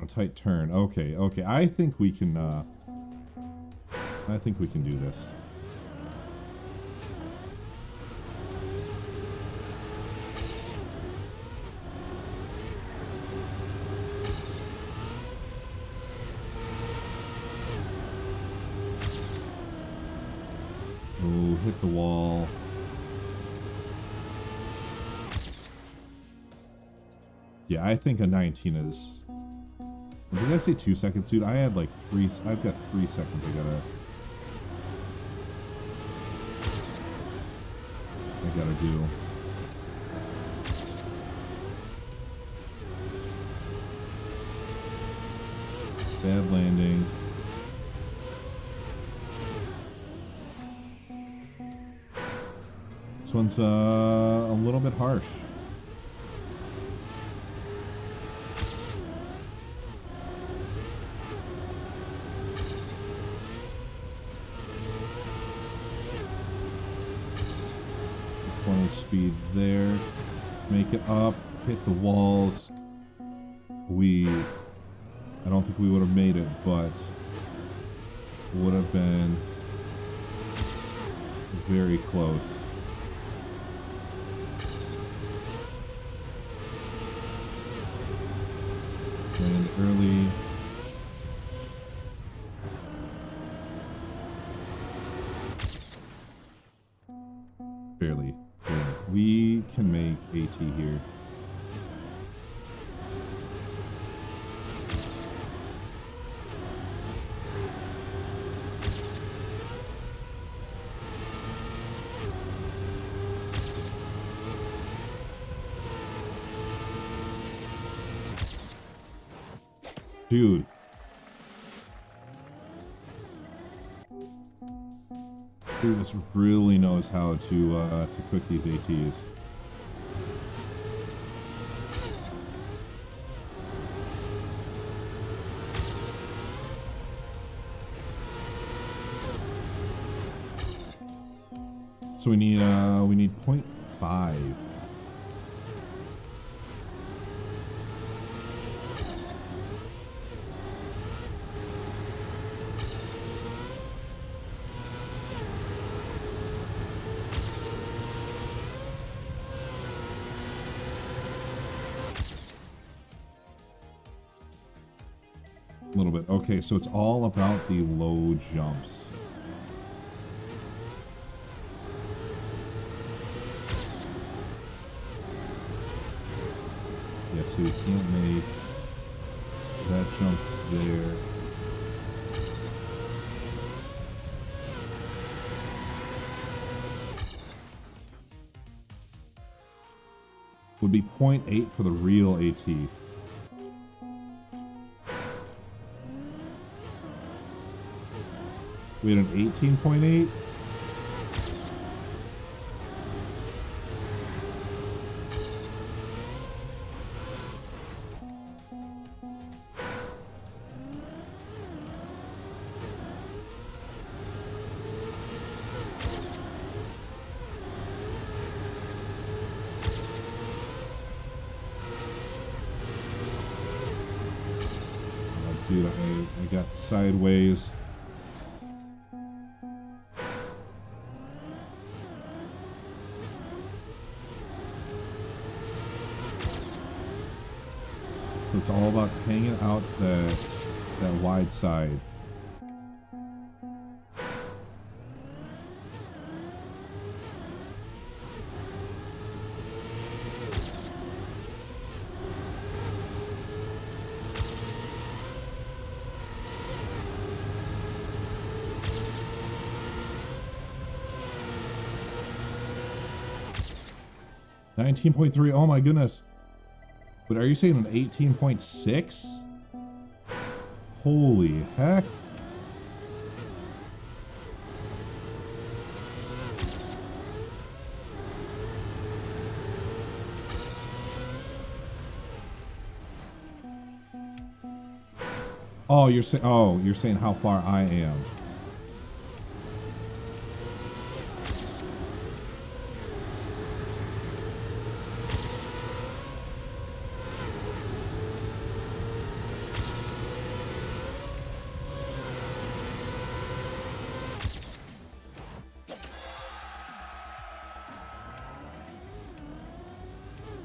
A tight turn. Okay, okay. I think we can do this. Oh, hit the wall. Yeah, I think a 19 is... Did I say 2 seconds, dude? I had like 3... I've got 3 seconds I gotta do. Bad landing. This one's a little bit harsh. Corner speed there. Make it up. Hit the walls. I don't think we would have made it, but would have been very close. Land early. Barely. We can make AT here. Dude. Dude, this really knows how to cook these ATs. So we need 0.5. A little bit. Okay, so it's all about the low jumps. Yeah, so we can't make that jump there. Would be 0.8 for the real AT. We had an 18.8. Oh, dude, I got sideways. So it's all about hanging out to that wide side. $19.3. Oh my goodness. But are you saying an 18.6? Holy heck. Oh, you're saying how far I am.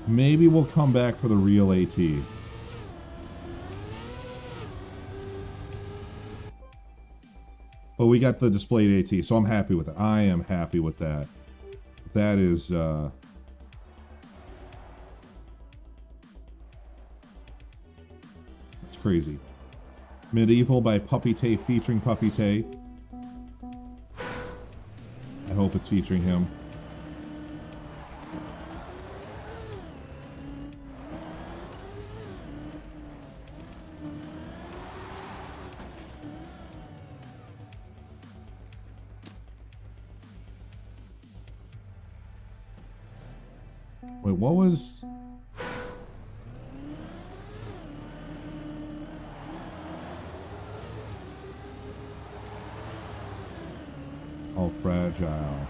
Maybe we'll come back for the real AT. But we got the displayed AT, so I'm happy with it. I am happy with that. That is, that's crazy. Medieval by Puppy Tay featuring Puppy Tay. I hope it's featuring him. Wait, what was... Oh, fragile.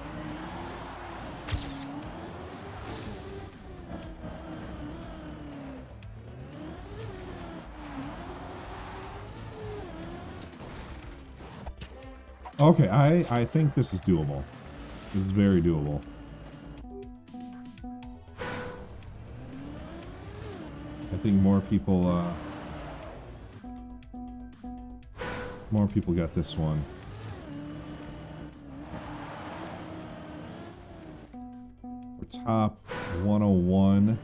Okay, I think this is doable. This is very doable. I think more people got this one. We're top 101.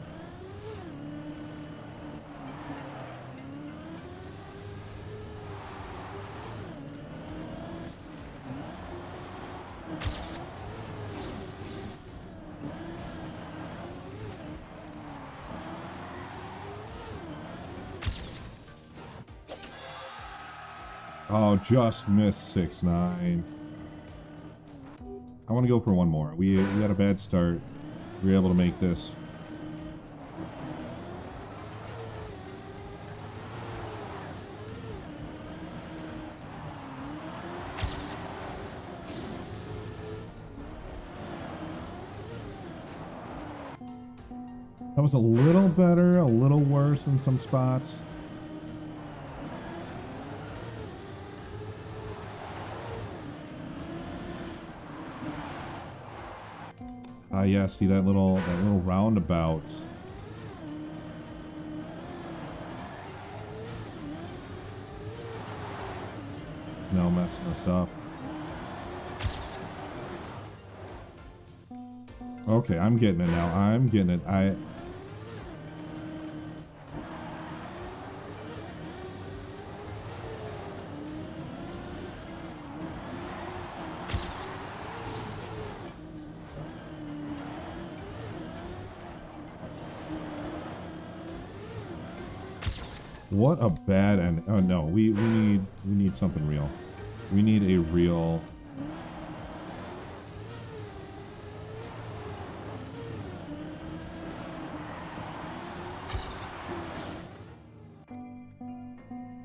Oh, just missed 6-9. I want to go for one more. We had a bad start. We were able to make this. That was a little better, a little worse in some spots. Yeah, see that little roundabout. It's now messing us up. Okay, I'm getting it now. I'm getting it. What a bad end. Oh no, we need something real. We need a real.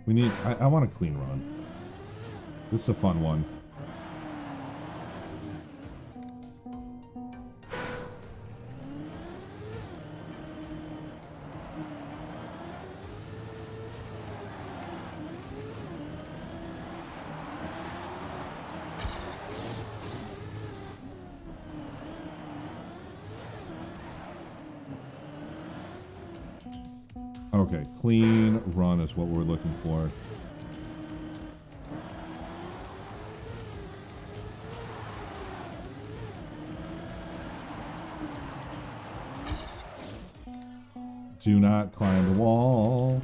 We need. I want a clean run. This is a fun one. Okay, clean run is what we're looking for. Do not climb the wall.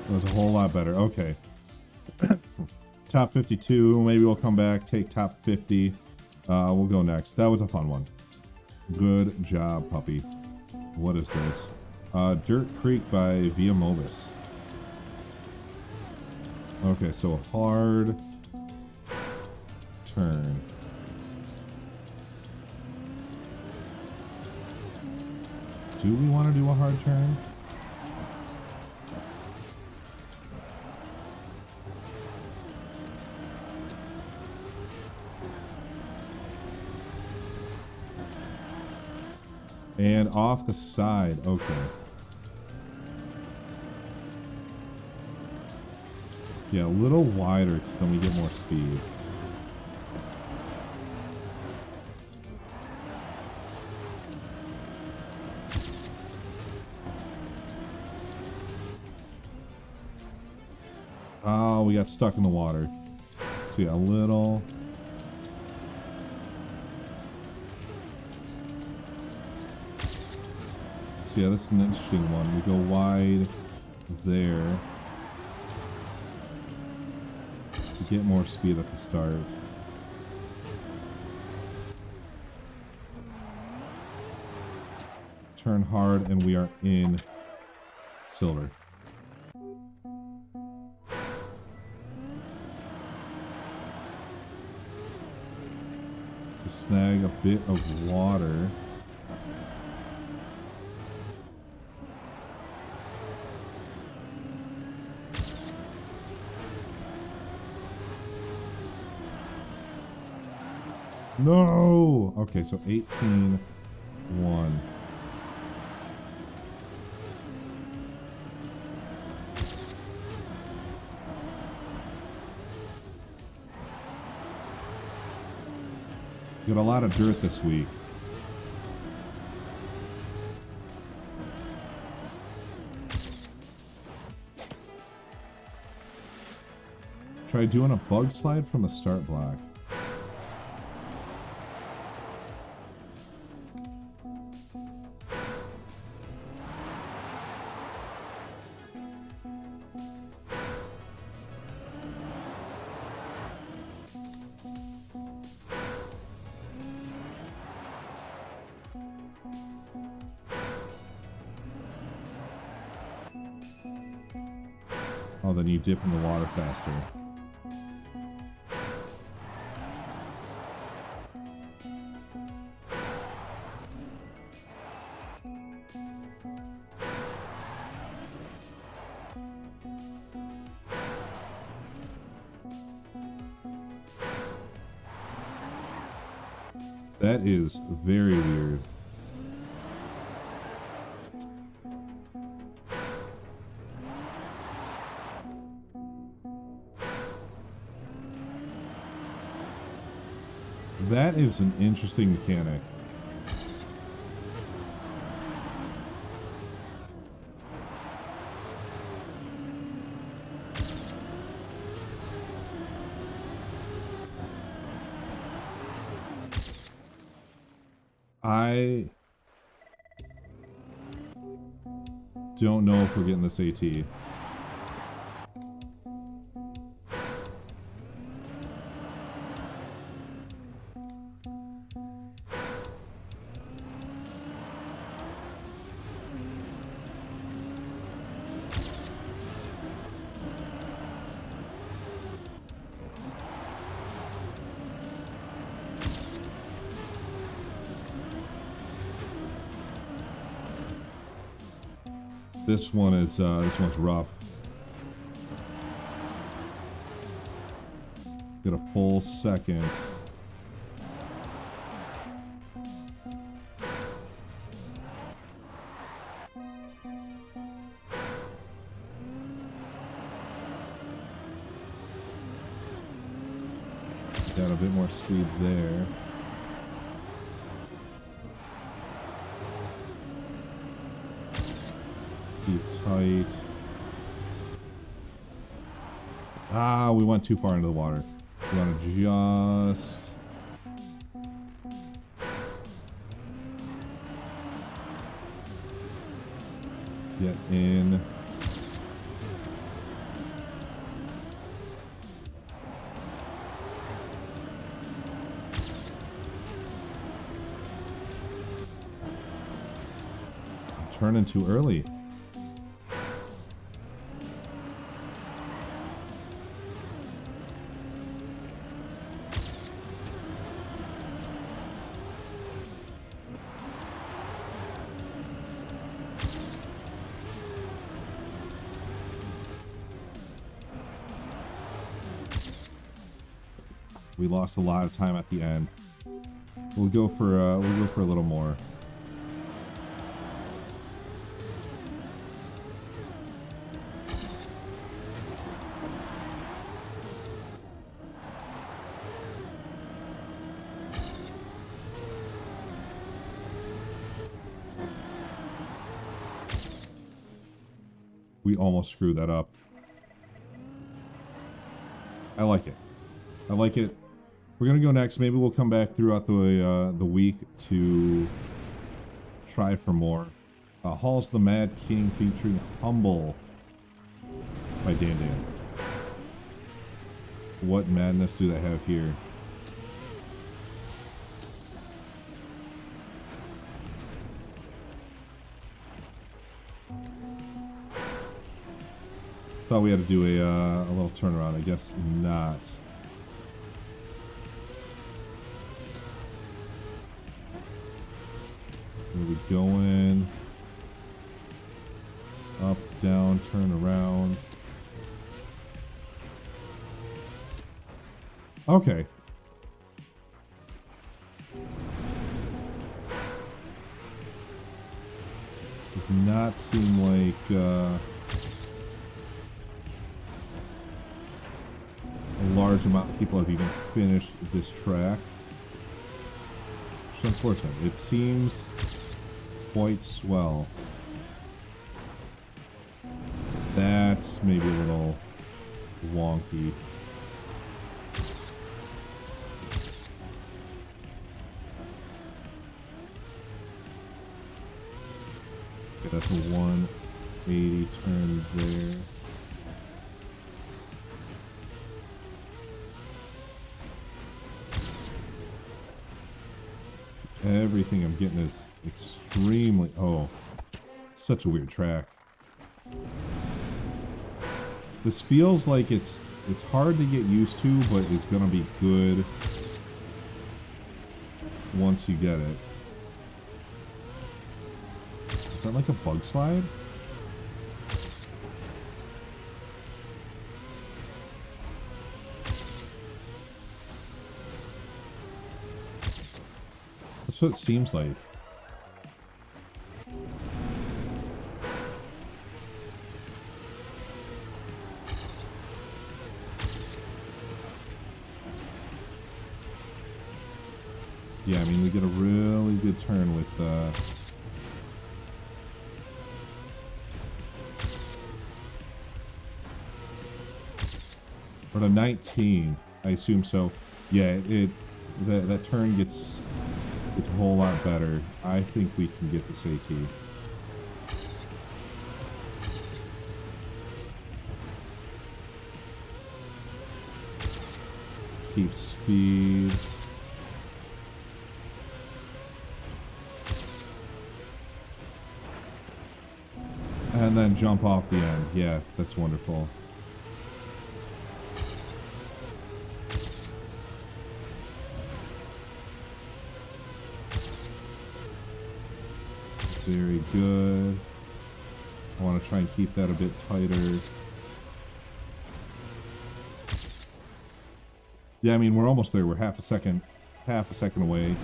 That was a whole lot better. Okay. Top 52. Maybe we'll come back, take top 50. We'll go next. That was a fun one. Good job, puppy. What is this? Dirt Creek by Via Movis. Okay, so a hard turn. Do we want to do a hard turn? And off the side. Okay. Yeah, a little wider because then we get more speed. Oh, we got stuck in the water. So yeah, a little. So yeah, this is an interesting one. We go wide there to get more speed at the start. Turn hard and we are in silver. So snag a bit of water. No! Okay, so 18-1. Got a lot of dirt this week. Try doing a bug slide from the start block. Oh, then you dip in the water faster. That is very weird. That is an interesting mechanic. I don't know if we're getting this AT. This one's rough. Get a full second. Got a bit more speed there. Keep tight. Ah, we went too far into the water. We want to just... get in. I'm turning too early. We lost a lot of time at the end. We'll go for a little more. We almost screwed that up. I like it. I like it. We're gonna go next. Maybe we'll come back throughout the week to try for more. Hall's the Mad King featuring Humble by Dan Dan. What madness do they have here? Thought we had to do a little turnaround. I guess not. Where we going? Up, down, turn around. Okay. Does not seem like a large amount of people have even finished this track. It's unfortunate. It seems quite swell. That's maybe a little wonky. Okay, that's a 180 turn there. Everything I'm getting is extremely... Oh, it's such a weird track. This feels like it's hard to get used to, but it's gonna be good once you get it. Is that like a bug slide? That's what it seems like. Yeah, I mean, we get a really good turn with or a 19, I assume so. Yeah, that turn gets a whole lot better. I think we can get this AT. Keep speed. And then jump off the end. Yeah, that's wonderful. Very good. I want to try and keep that a bit tighter. Yeah, I mean, we're almost there. We're half a second away.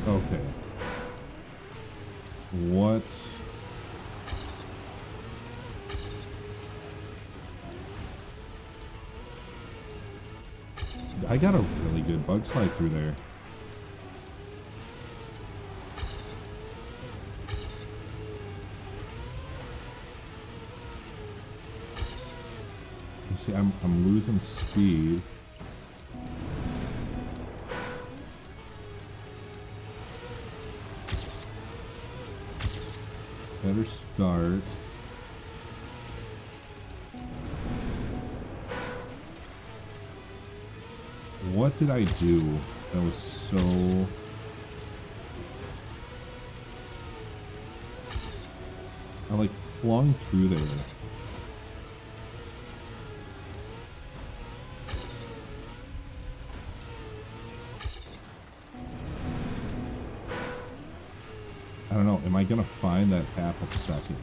Okay. What? I got a really good bug slide through there. You see, I'm losing speed. Better start. What did I do that was so... I like flung through there. I don't know, am I gonna find that half a second?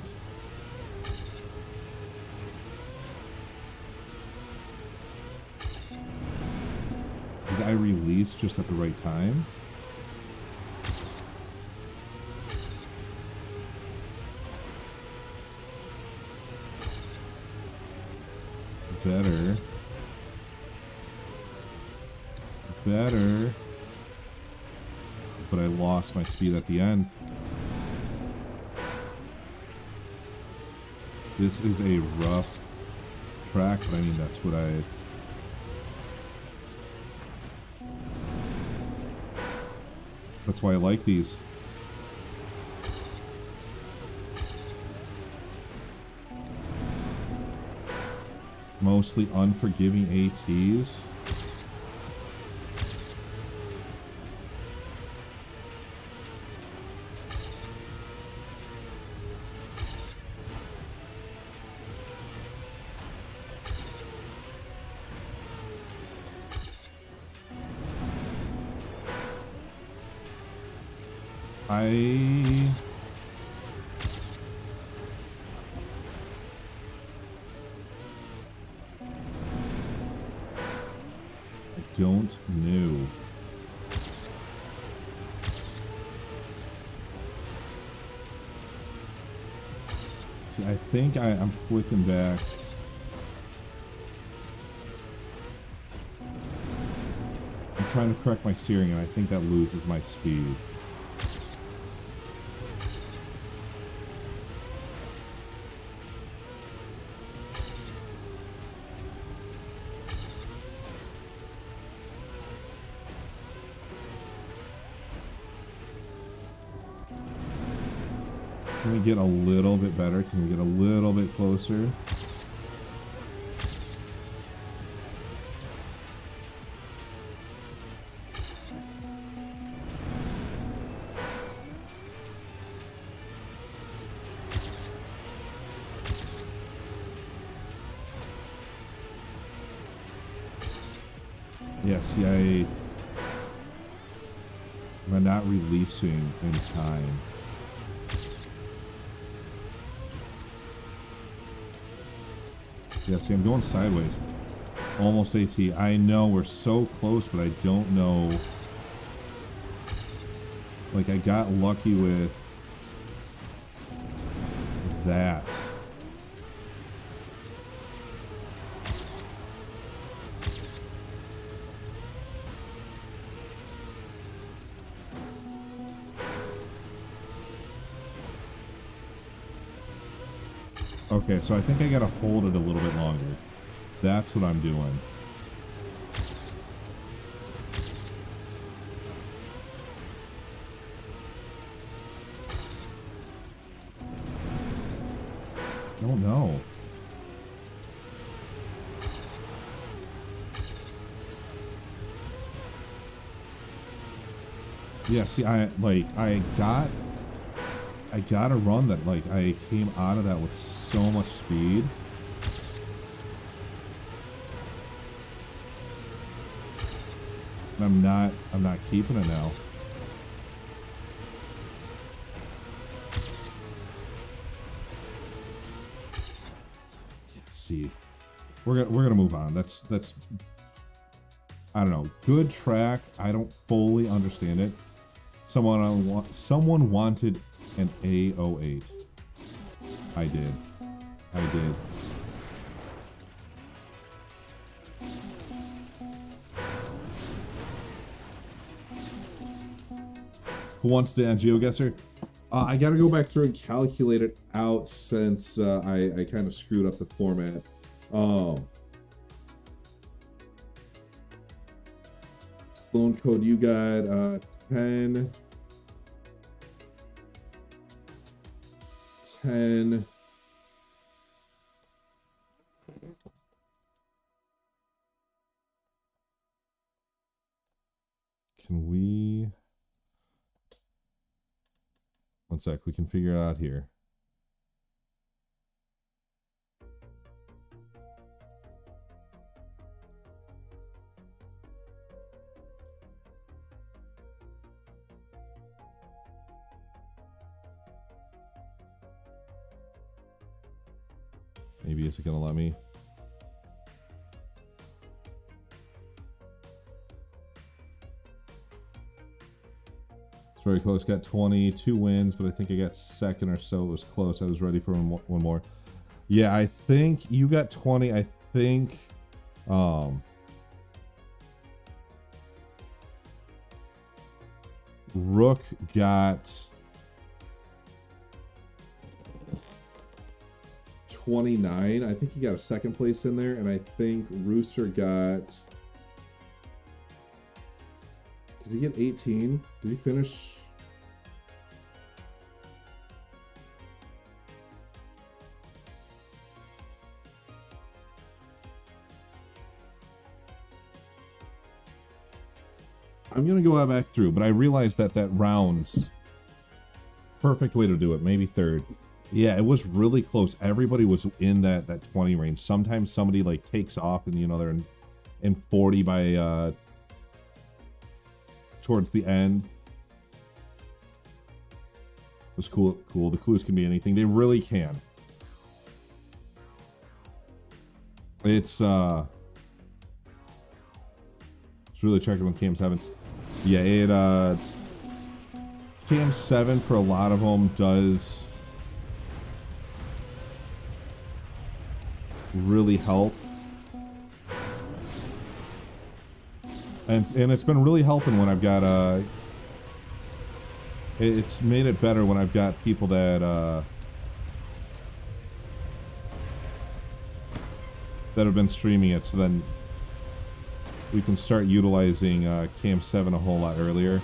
Did I release just at the right time? Better. Better. But I lost my speed at the end. This is a rough track, but I mean, that's what that's why I like these. Mostly unforgiving ATs. I don't know. See, I think I'm flicking back. I'm trying to correct my steering, and I think that loses my speed. Can we get a little bit better? Can we get a little bit closer? Yeah, see, I'm not releasing in time. Yeah, see, I'm going sideways. Almost AT. I know we're so close, but I don't know. Like, I got lucky with that. Okay, so I think I gotta hold it a little bit longer. That's what I'm doing. I don't know. Yeah, see, I got a run that, like, I came out of that with so much speed. And I'm not keeping it now. Let's see. We're gonna move on. That's I don't know. Good track. I don't fully understand it. Someone wanted an A08. I did. Who wants to add Geoguessr? I gotta go back through and calculate it out since I kind of screwed up the format. Loan code, you got 10. Can we... One sec, we can figure it out here. Maybe it's gonna let me. It's very close. Got 22 wins, but I think I got second or so. It was close. I was ready for one more. Yeah, I think you got 20. I think Rook got 29. I think he got a second place in there, and I think Rooster got... Did he get 18? Did he finish? I'm going to go back through, but I realized that rounds. Perfect way to do it. Maybe third. Yeah, it was really close. Everybody was in that 20 range. Sometimes somebody like takes off and, you know, they're in 40 by towards the end. It was cool. The clues can be anything. They really can. It's really checking with Cam 7. Yeah, it Cam 7 for a lot of them does really help. And it's been really helping when I've got it's made it better when I've got people that that have been streaming it, so then we can start utilizing Cam 7 a whole lot earlier.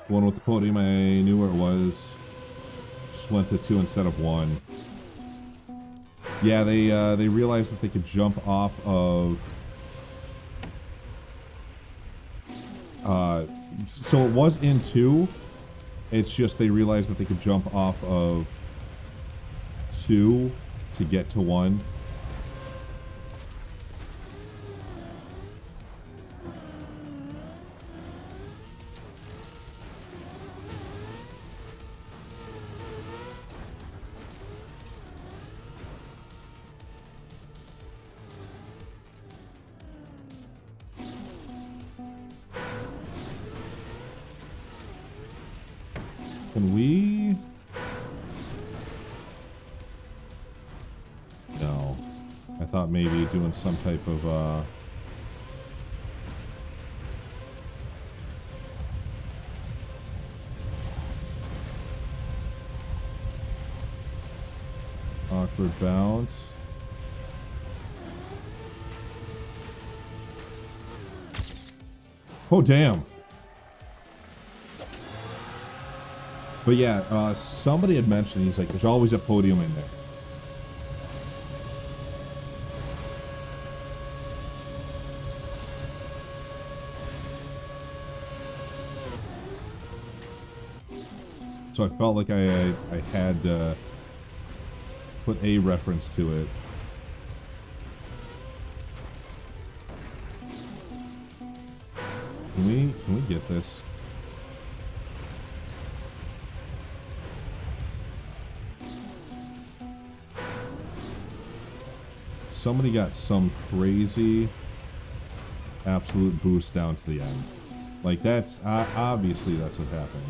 One with the podium, I knew where it was. Just went to 2 instead of 1. Yeah, they realized that they could jump off of... so it was in 2. It's just they realized that they could jump off of 2 to get to 1. Can we? No. I thought maybe doing some type of awkward bounce. Oh, damn. But yeah, somebody had mentioned, he's like, there's always a podium in there. So I felt like I had put a reference to it. Can we get this? Somebody got some crazy absolute boost down to the end. Like, that's obviously that's what happened.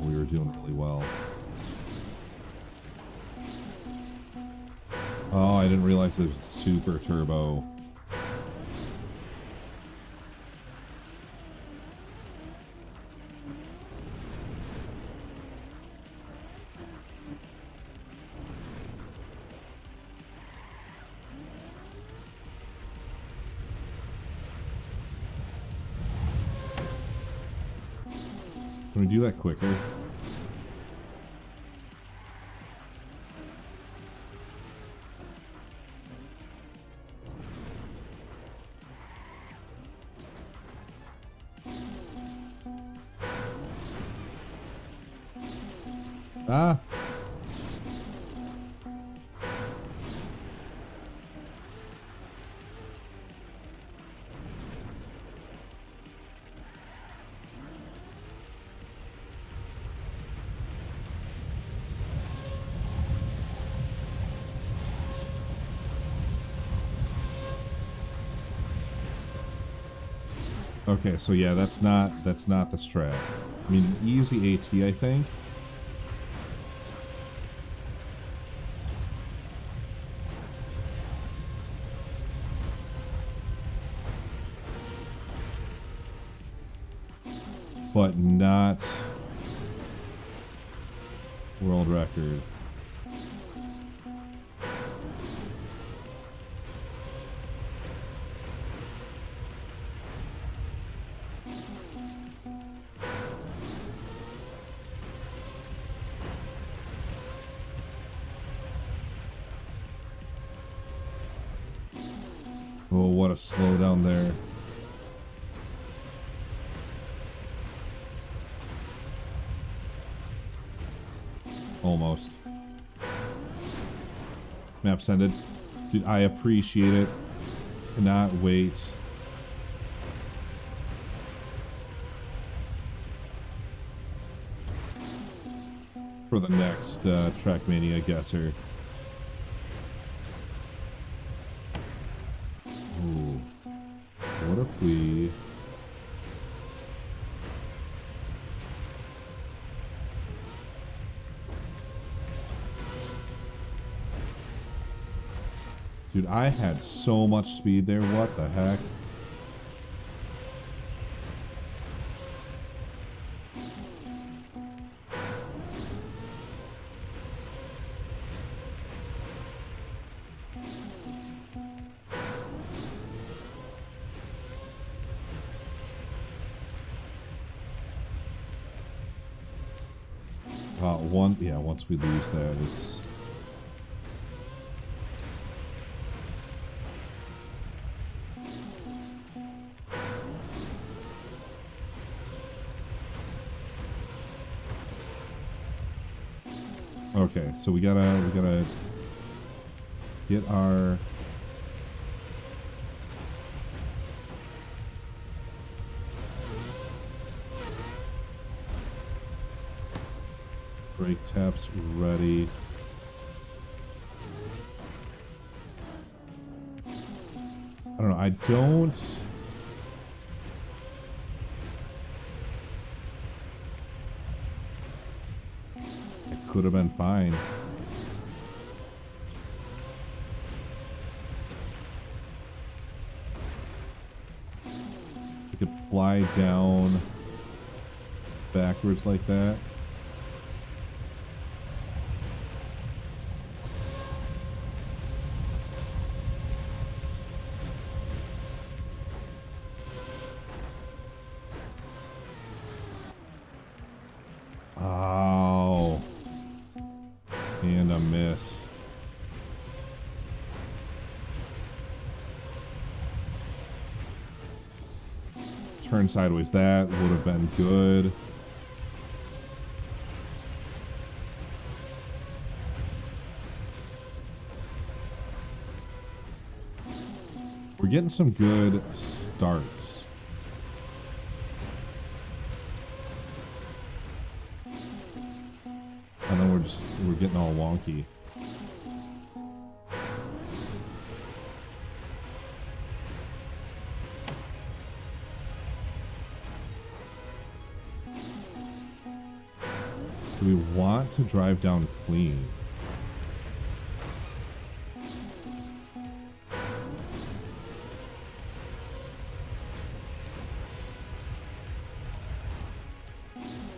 We were doing really well. Oh, I didn't realize it was super turbo. Can we do that quicker? Ah! Okay, so yeah, that's not the strat. I mean, easy AT, I think. But not world record. Oh, what a slowdown there. Almost. Map sended. Dude, I appreciate it. Cannot wait. For the next Trackmania Geoguessr. Ooh. What if we... Dude, I had so much speed there. What the heck? Once we lose that, it's... Okay, so we gotta get our... brake taps ready. I don't know, I don't... It could have been fine. We could fly down backwards like that. Oh. And a miss. Turn sideways. That would have been good. We're getting some good starts. And then we're getting all wonky. Do we want to drive down clean?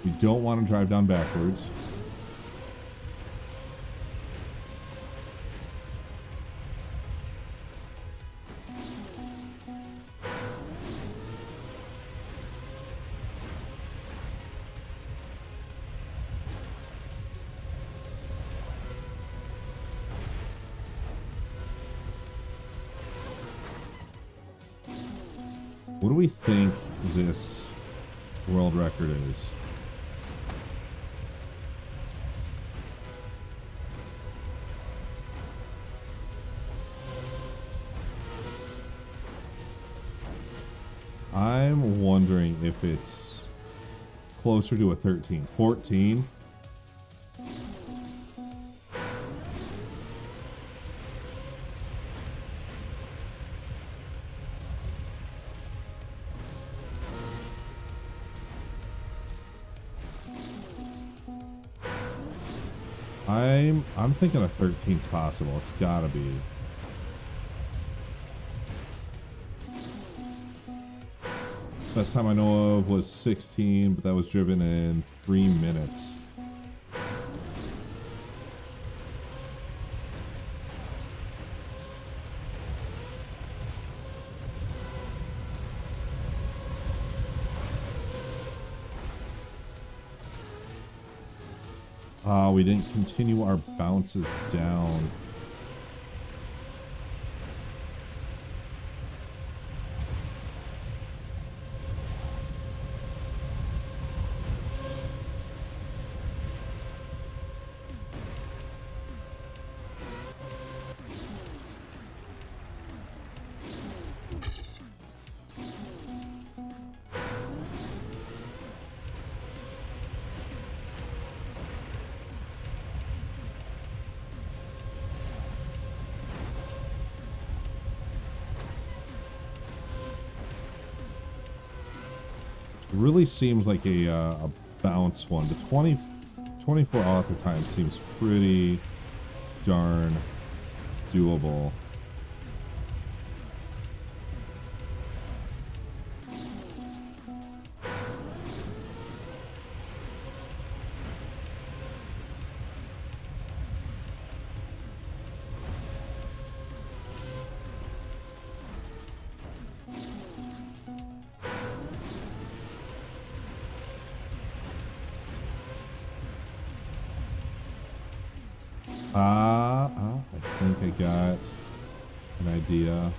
We don't want to drive down backwards. What do we think this world record is? I'm wondering if it's closer to a 13. 14? I'm thinking a 13's possible. It's gotta be. Best time I know of was 16, but that was driven in 3 minutes. We didn't continue our bounces down. Really seems like a bounce one. The 24 author time seems pretty darn doable. I think I got an idea.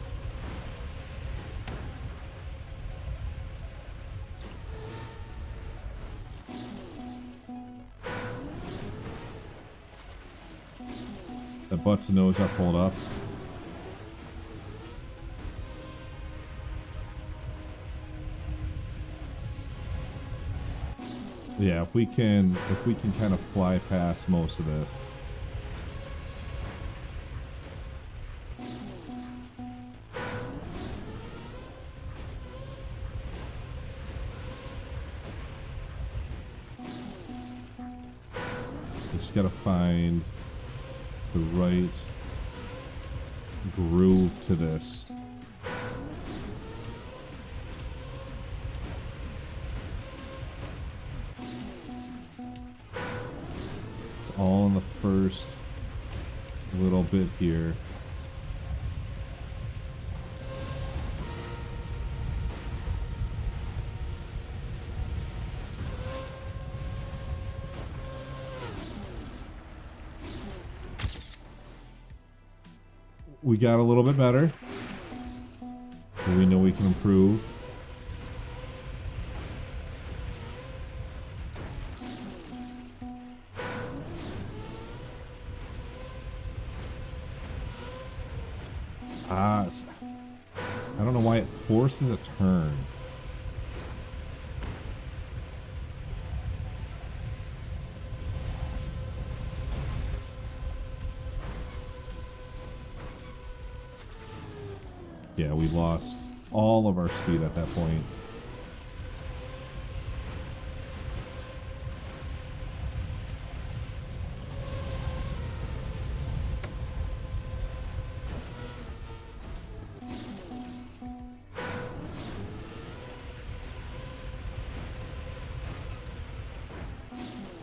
That butts the nose up, hold up. Yeah, if we can kind of fly past most of this. Just gotta find the right groove to this. It's all in the first little bit here. We got a little bit better. But we know we can improve. I don't know why it forces a turn. Yeah, we lost all of our speed at that point.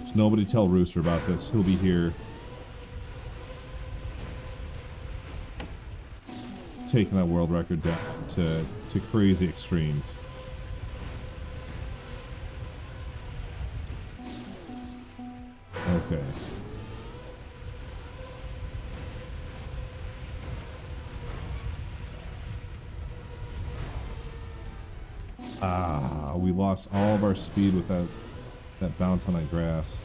Just nobody tell Rooster about this. He'll be here taking that world record down to crazy extremes. Okay. We lost all of our speed with that bounce on that grass.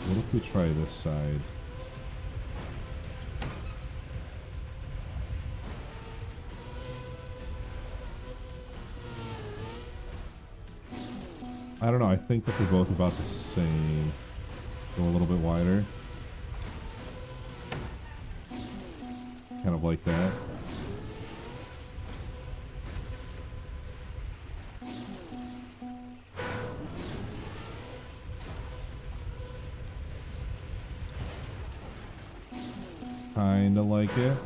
What if we try this side? I don't know. I think that they're both about the same. Go a little bit wider. Kind of like that. Kinda like it.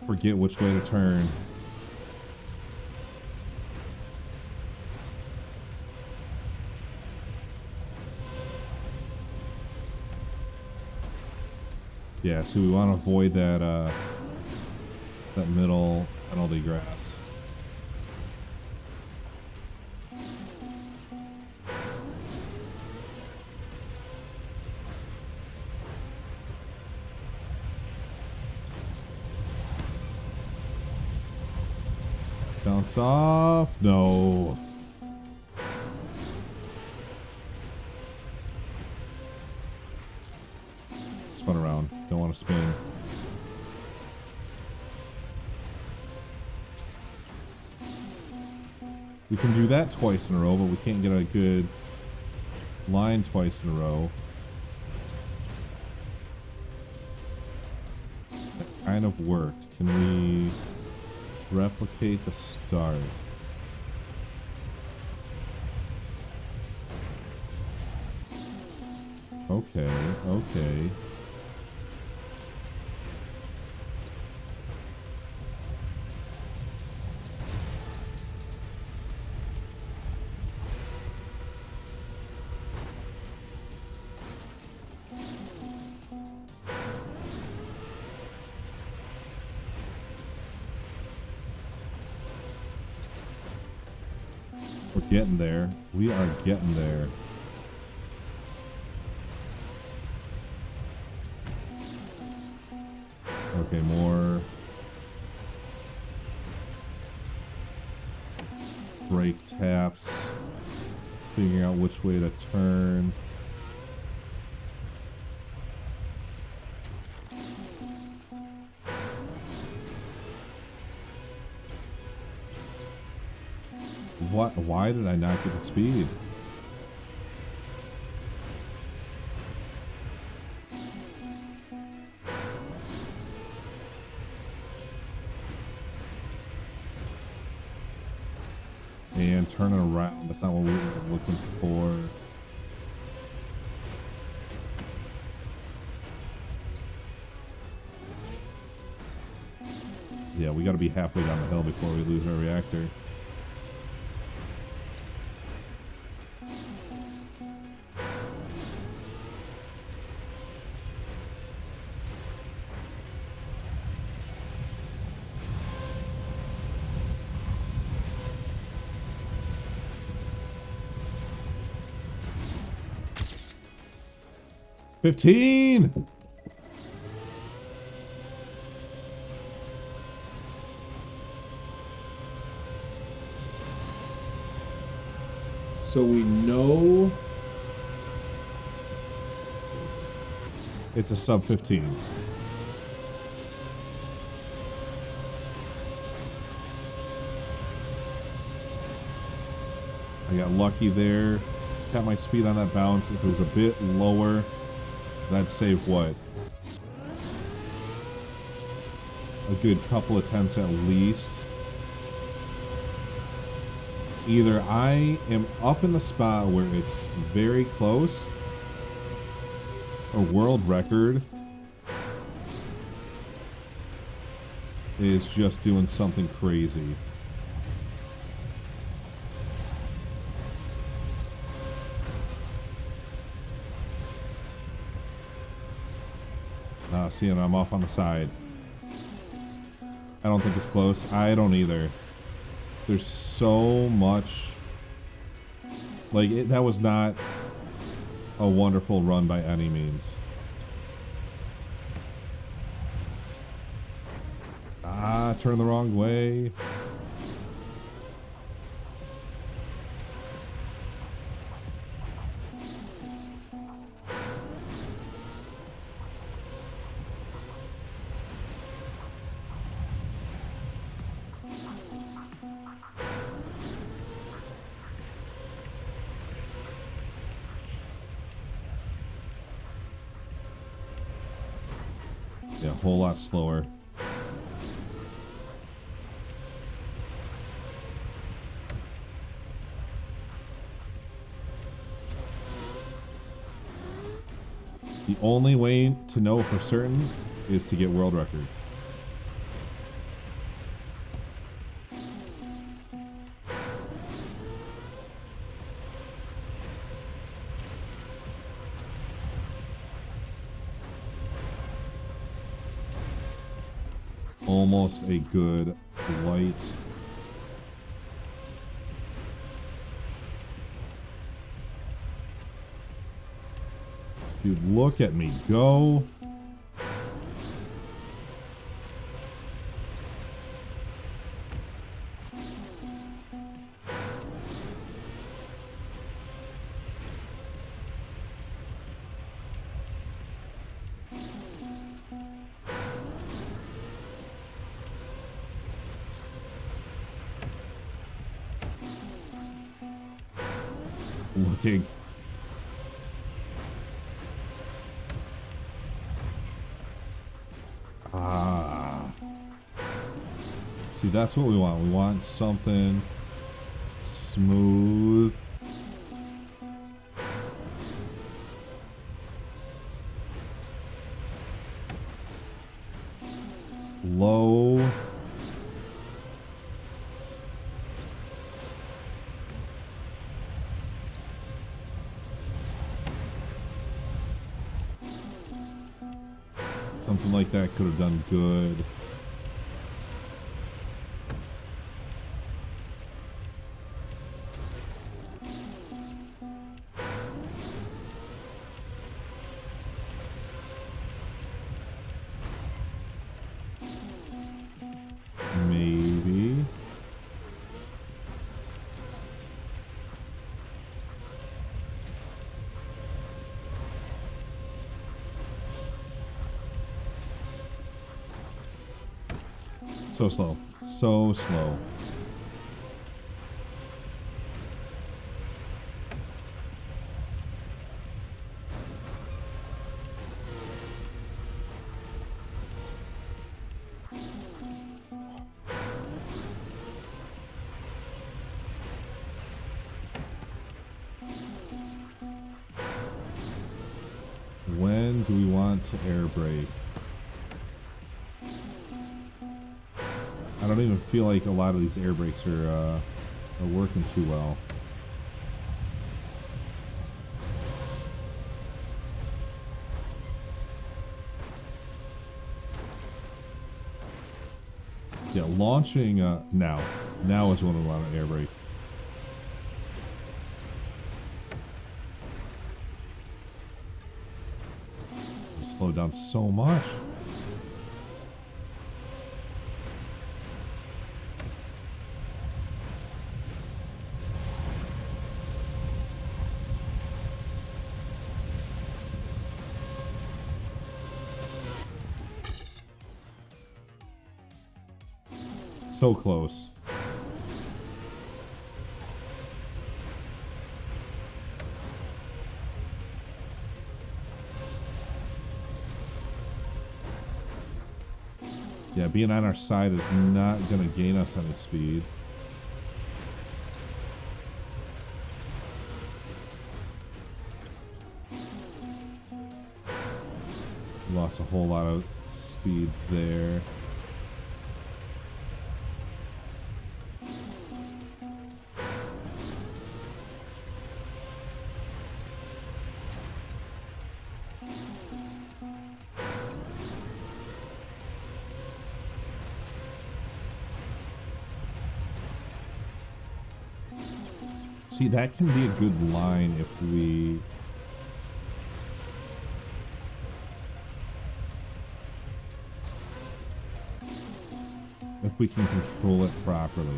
Forget which way to turn. Yeah, so we want to avoid that that middle penalty grass. Bounce off. No. Spun around. Don't want to spin. We can do that twice in a row, but we can't get a good line twice in a row. That kind of worked. Can we replicate the start? Okay, okay. We're getting there. We are getting there. Okay, more brake taps. Figuring out which way to turn. What? Why did I not get the speed? And turn it around. That's not what we were looking for. Yeah, we got to be halfway down the hill before we lose our reactor. $15. So we know it's a sub 15. I got lucky there. Kept my speed on that bounce. If it was a bit lower, that'd save what? A good couple of tenths at least. Either I am up in the spot where it's very close, or world record is just doing something crazy. Seeing I'm off on the side. I don't think it's close. I don't either. There's so much. Like, that was not a wonderful run by any means. Turn the wrong way. Yeah, a whole lot slower. The only way to know for certain is to get world record. Almost a good light. Dude, look at me go. Looking. See, that's what we want. We want something smooth. Low. Something like that could have done good. Maybe. So slow. So slow. When do we want to air brake? I don't even feel like a lot of these air brakes are working too well. Yeah, launching now is when we want an air brake. Slow down so much. So close. Yeah, being on our side is not going to gain us any speed. Lost a whole lot of speed there. See, that can be a good line if we... can control it properly.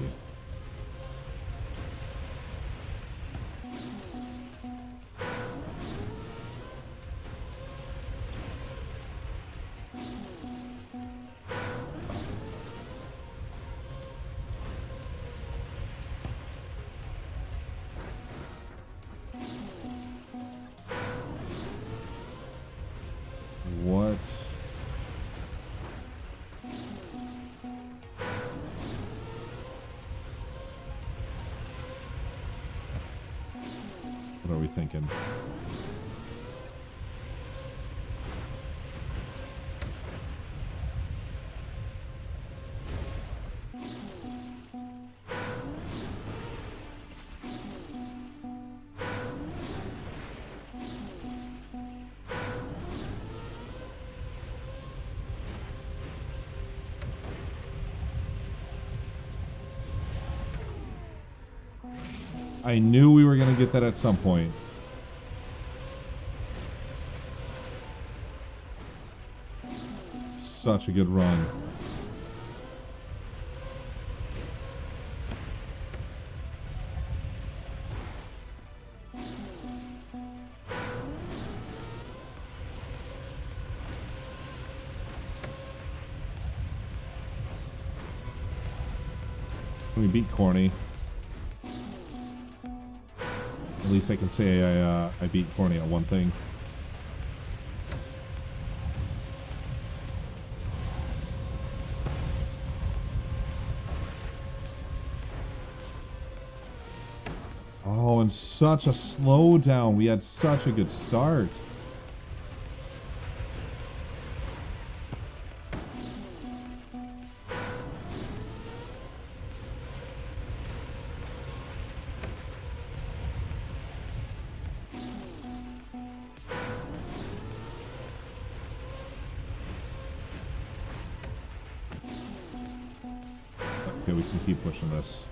What are we thinking? I knew we were going to get that at some point. Such a good run. We beat Corny. At least I can say I beat Corny at one thing. Oh, and such a slowdown. We had such a good start. Okay, we can keep pushing this.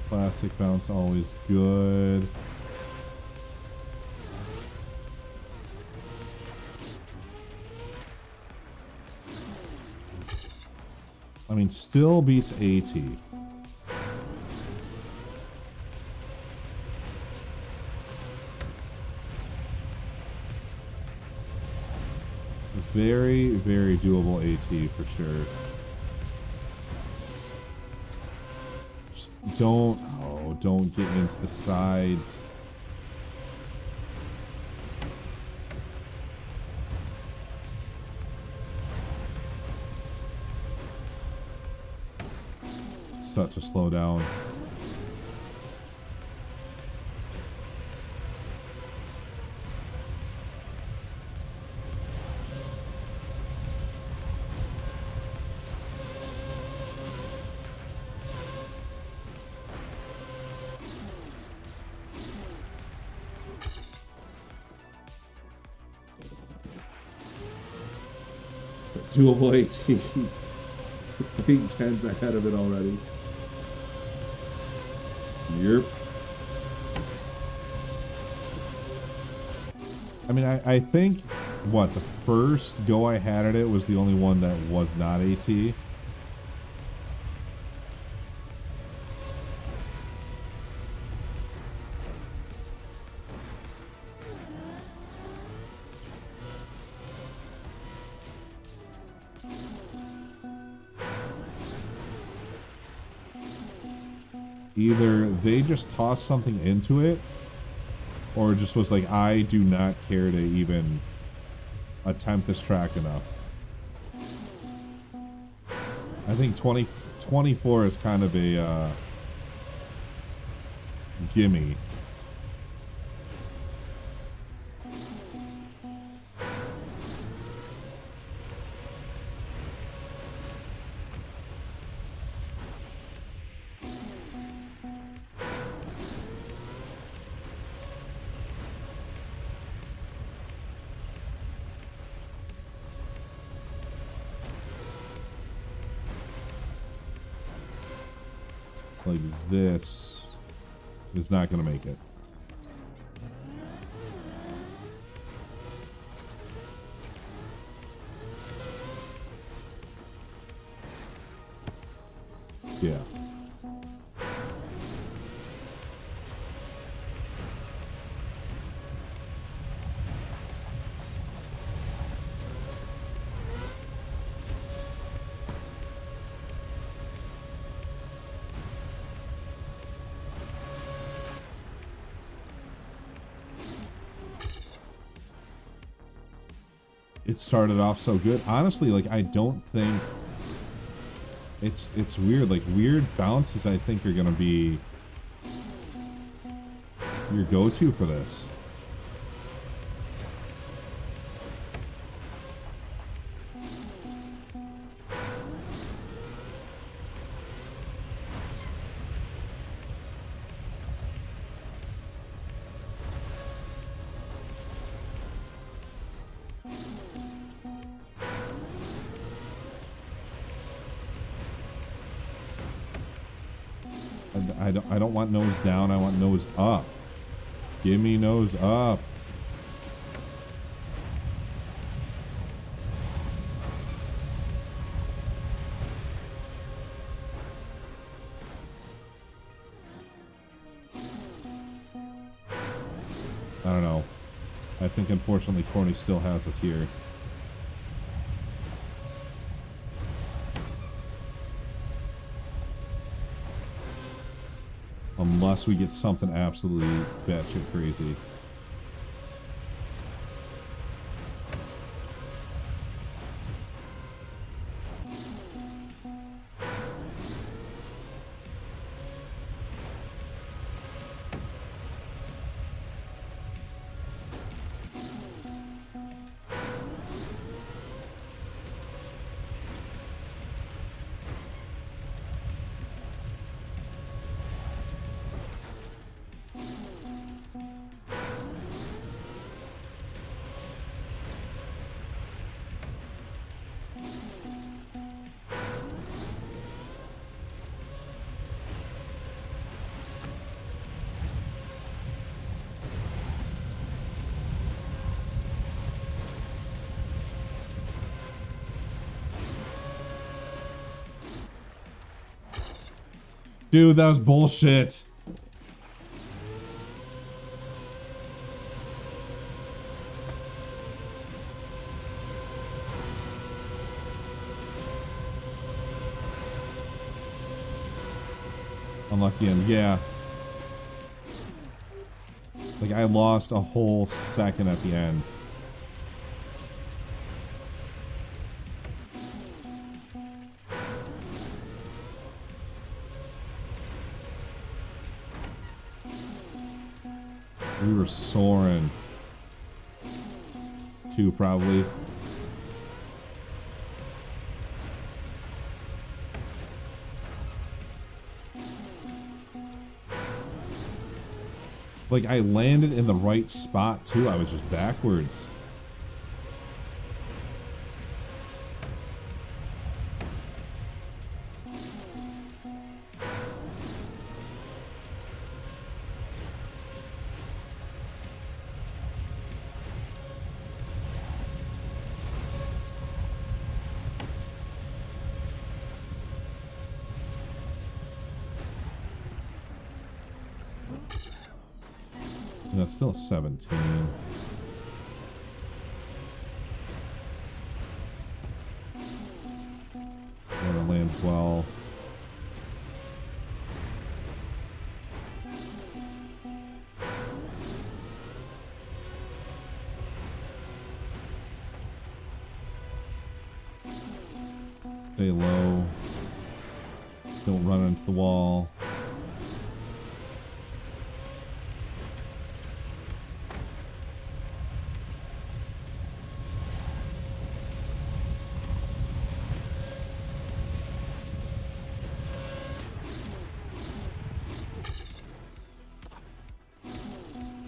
Plastic bounce, always good. I mean, still beats AT. Very, very doable AT for sure. Just don't get into the sides. Such a slowdown. Doable AT. Big 10's ahead of it already. Yep. I mean, I think, what, the first go I had at it was the only one that was not AT. Either they just tossed something into it, or it just was like, I do not care to even attempt this track enough. I think 24 is kind of a gimme. Like this is not going to make it. Yeah. It started off so good. Honestly, like, I don't think it's weird. Like, weird bounces, I think, are gonna be your go-to for this. I don't want nose down. I want nose up. Give me nose up. I don't know. I think unfortunately Corny still has us here. Unless we get something absolutely batshit crazy. Dude, that was bullshit. Unlucky end, yeah. Like, I lost a whole second at the end. We were soaring. 2 probably. Like, I landed in the right spot too. I was just backwards. No, it's still 17. Wanna land well. Stay low. Don't run into the wall.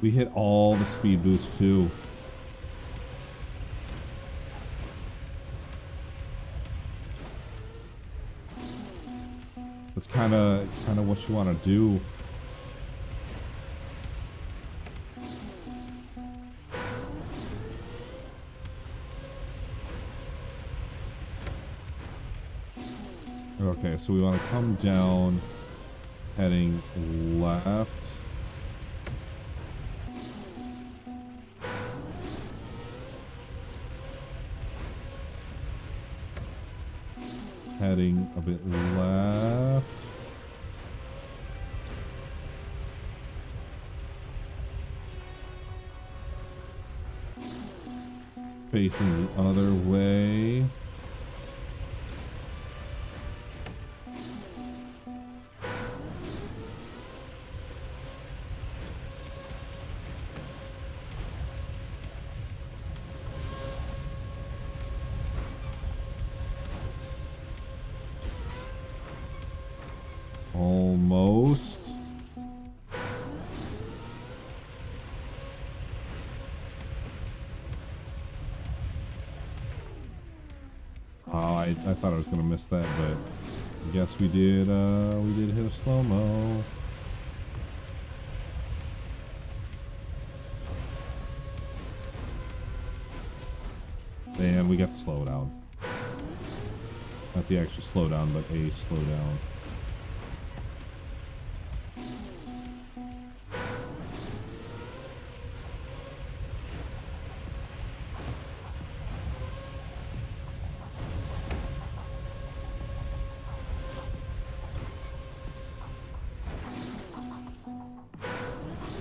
We hit all the speed boosts too. That's kind of what you want to do. Okay, so we want to come down, heading left. Heading a bit left. Facing the other way. Almost. Oh, I thought I was gonna miss that, but I guess we did hit a slow-mo. And we got the slowdown. Not the actual slowdown, but a slowdown.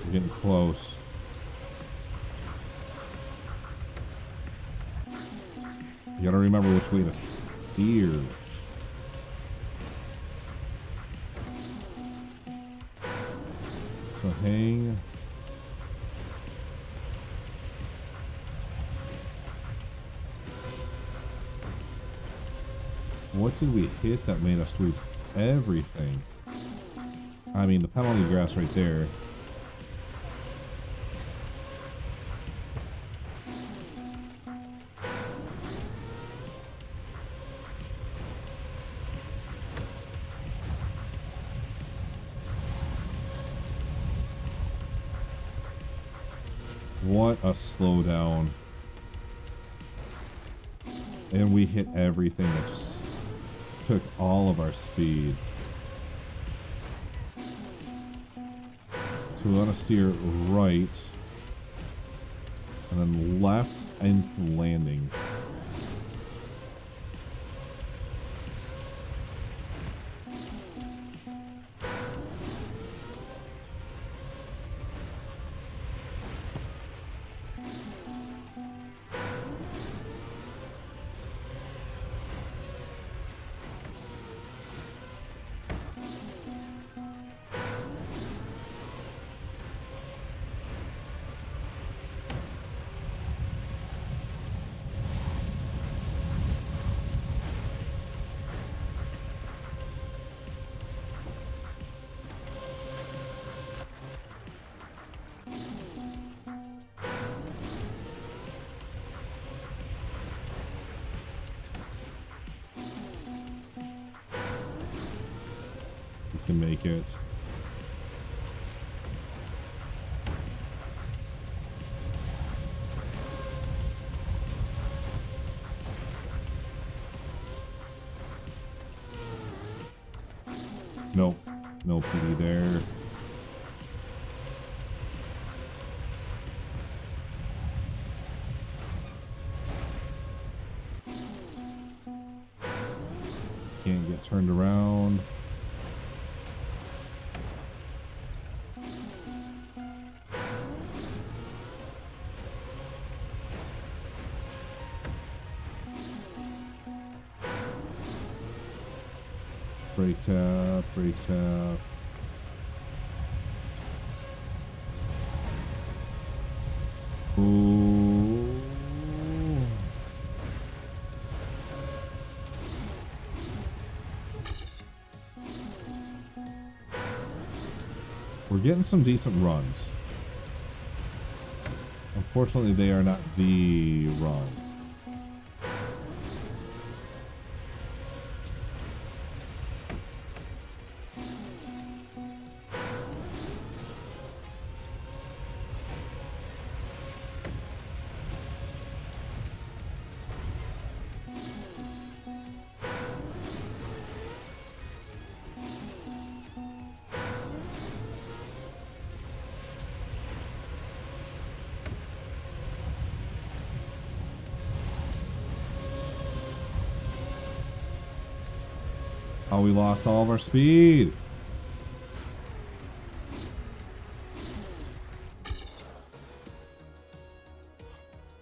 We're getting close. You gotta remember which way to steer. So hang. What did we hit that made us lose everything? I mean, the penalty grass right there. What a slowdown. And we hit everything that just took all of our speed. So we want to steer right and then left into landing. Can make it. Nope. No PD there. Can't get turned around. Brake tap, brake tap. Ooh. We're getting some decent runs. Unfortunately, they are not the run. Oh, we lost all of our speed.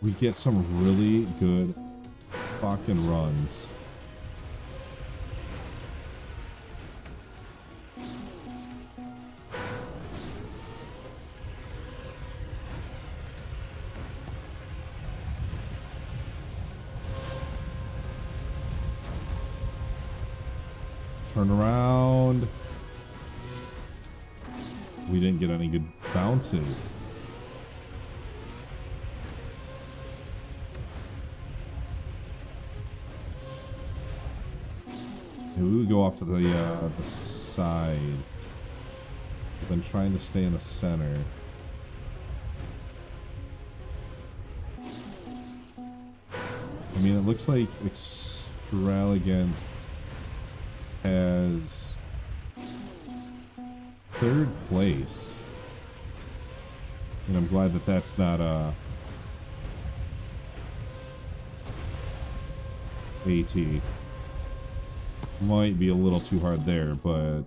We get some really good fucking runs. Turn around. We didn't get any good bounces. Maybe we would go off to the side. I've been trying to stay in the center. I mean, it looks like Extravagant has 3rd place. And I'm glad that that's not AT. Might be a little too hard there, but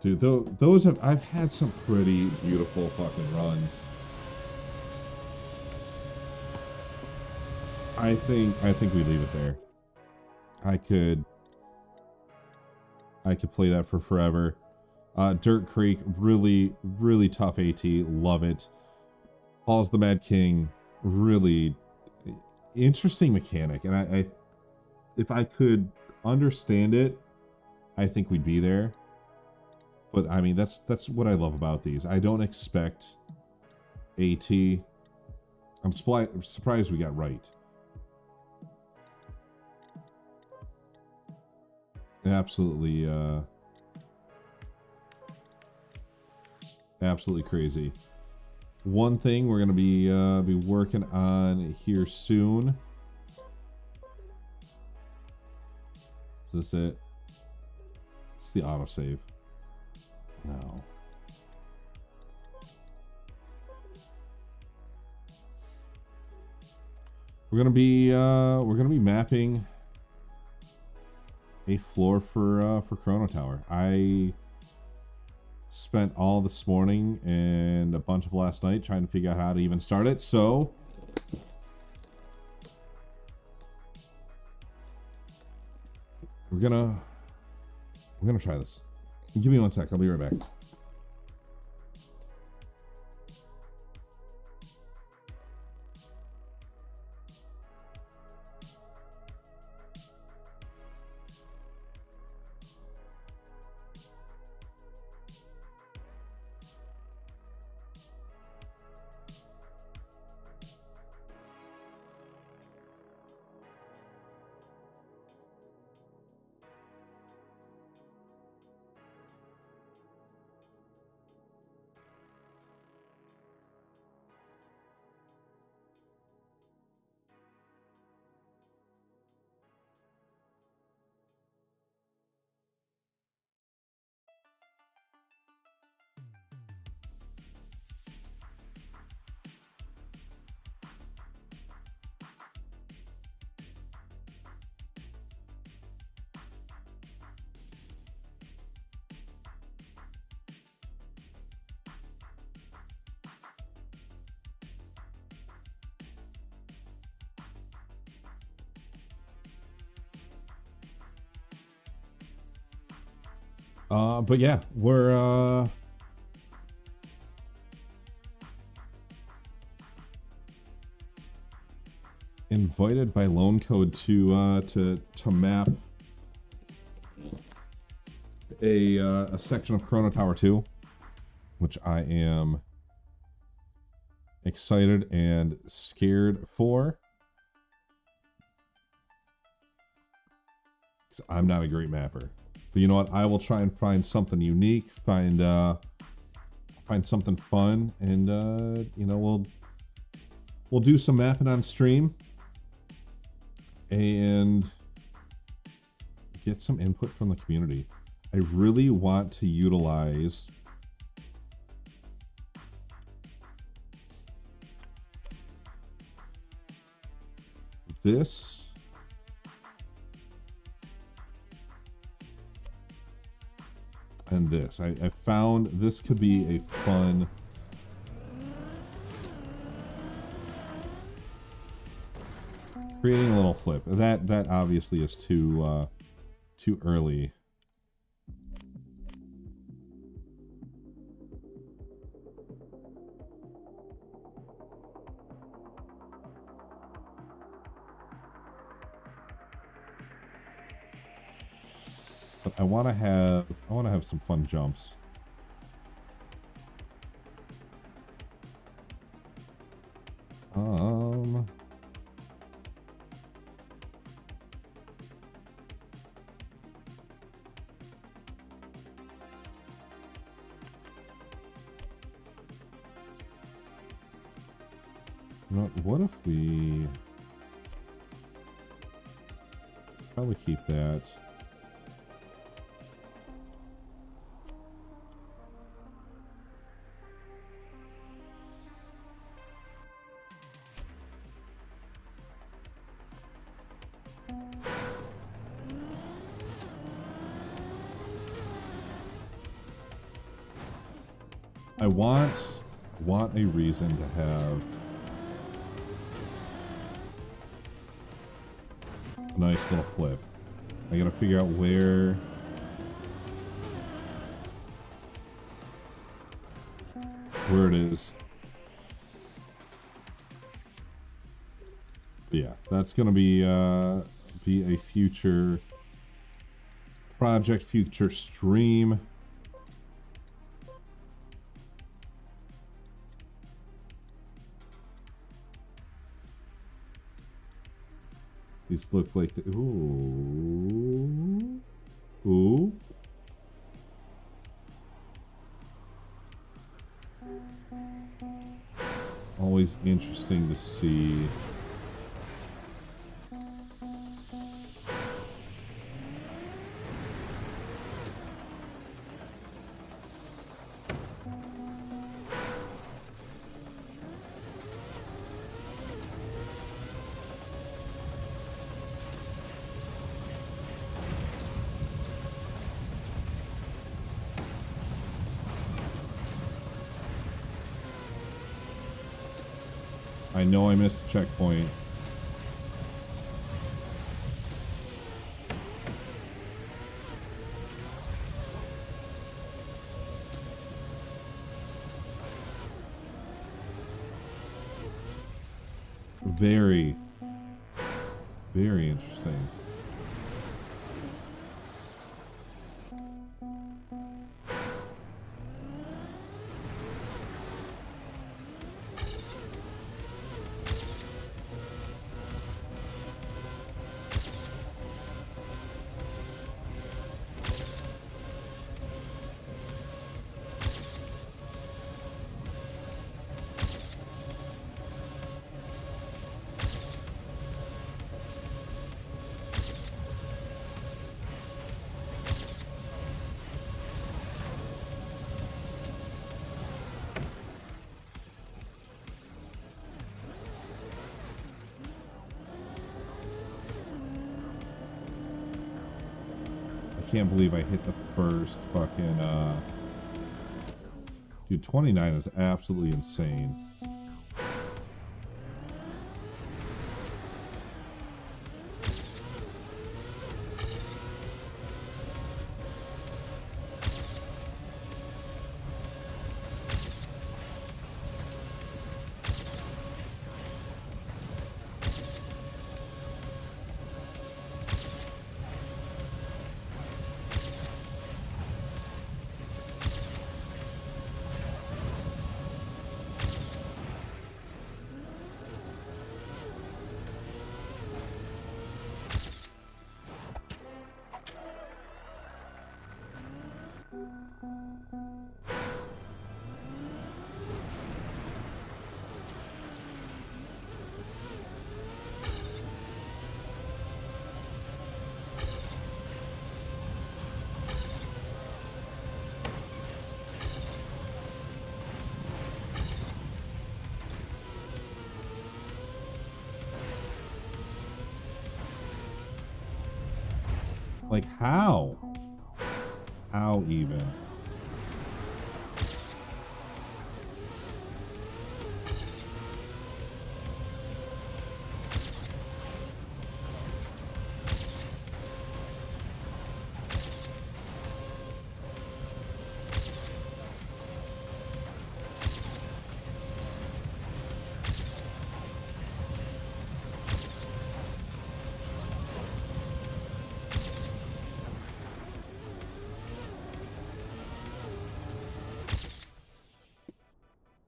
dude, those have, I've had some pretty beautiful fucking runs. I think we leave it there. I could play that for forever. Dirt Creek, really, really tough AT. Love it. Paul's the Mad King, really interesting mechanic. And I if I could understand it, I think we'd be there. But I mean, that's what I love about these. I don't expect AT. I'm surprised we got right. Absolutely, absolutely crazy. One thing we're gonna be working on here soon. Is this it? It's the autosave. No. We're gonna be mapping a floor for Chrono Tower. I spent all this morning and a bunch of last night trying to figure out how to even start it, so we're gonna try this. Give me one sec, I'll be right back. But yeah, we're invited by Loan Code to map a section of Chrono Tower 2, which I am excited and scared for. 'Cause I'm not a great mapper. But you know what? I will try and find something unique, find something fun, and you know, we'll do some mapping on stream and get some input from the community. I really want to utilize this and this. I found this could be a fun creating a little flip. That obviously is too early. But I want to have some fun jumps. You know what if we probably keep that? I want a reason to have a nice little flip. I gotta figure out where it is. But yeah, that's gonna be a future project, future stream. These look like the ooh. Always interesting to see. I know I missed a checkpoint. Very, very interesting. I can't believe I hit the first fucking, dude, 29 is absolutely insane. Like, how? How even?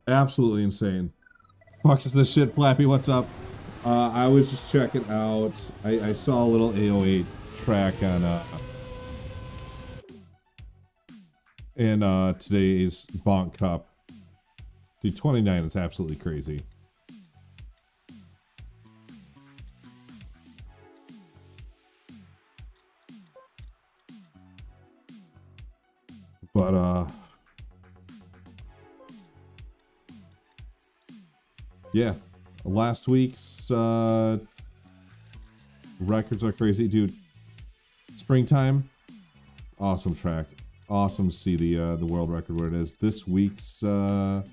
Absolutely insane. Fuck is this shit, Flappy? What's up? I was just checking out. I saw a little AO8 track on in today's Bonk Cup. Dude, 29 is absolutely crazy. But yeah, last week's records are crazy, dude. Springtime, awesome track. Awesome to see the world record where it is. This week's Bonk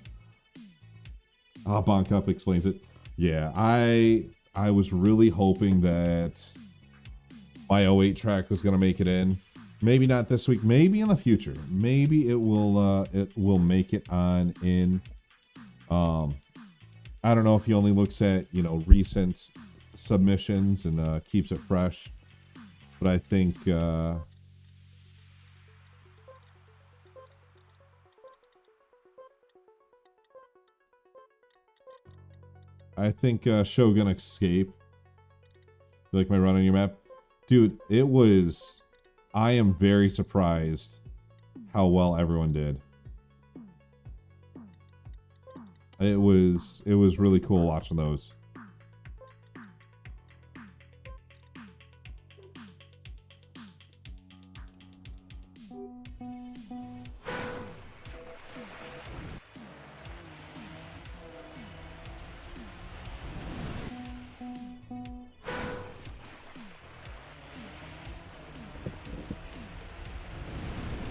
Up explains it. Yeah, I was really hoping that my 08 track was gonna make it in. Maybe not this week. Maybe in the future. Maybe it will make it on in. I don't know if he only looks at, you know, recent submissions and keeps it fresh, but I think Shogun Escape. You like my run on your map? Dude, it was... I am very surprised how well everyone did. It was really cool watching those.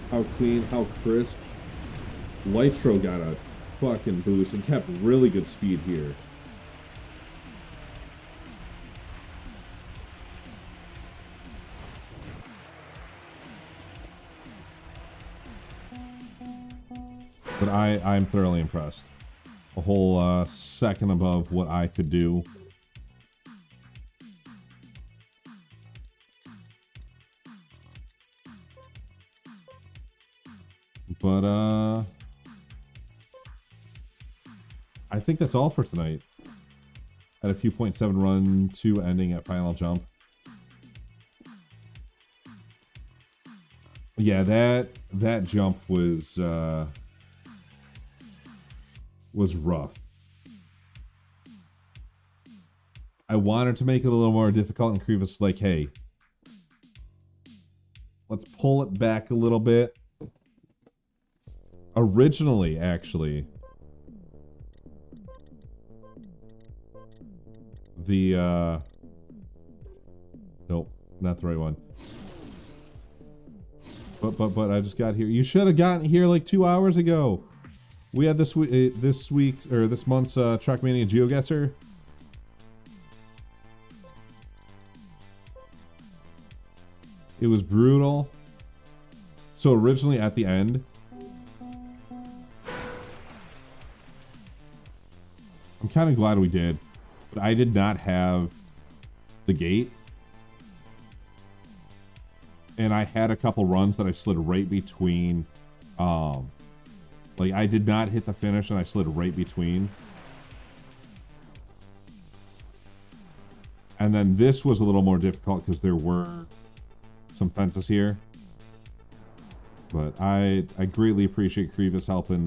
How clean, how crisp. Lytro got a fucking boost and kept really good speed here. But I'm thoroughly impressed. A whole second above what I could do. But I think that's all for tonight. At a few .7 run, 2 ending at final jump. Yeah, that jump was rough. I wanted to make it a little more difficult, and Krivas was like, hey, let's pull it back a little bit. Originally, actually, the nope, not the right one. But I just got here. You should have gotten here like 2 hours ago. We had this week's or this month's Trackmania Geoguessr. It was brutal. So originally at the end, I'm kind of glad we did, but I did not have the gate. And I had a couple runs that I slid right between, like I did not hit the finish and I slid right between. And then this was a little more difficult because there were some fences here. But I greatly appreciate Krivas helping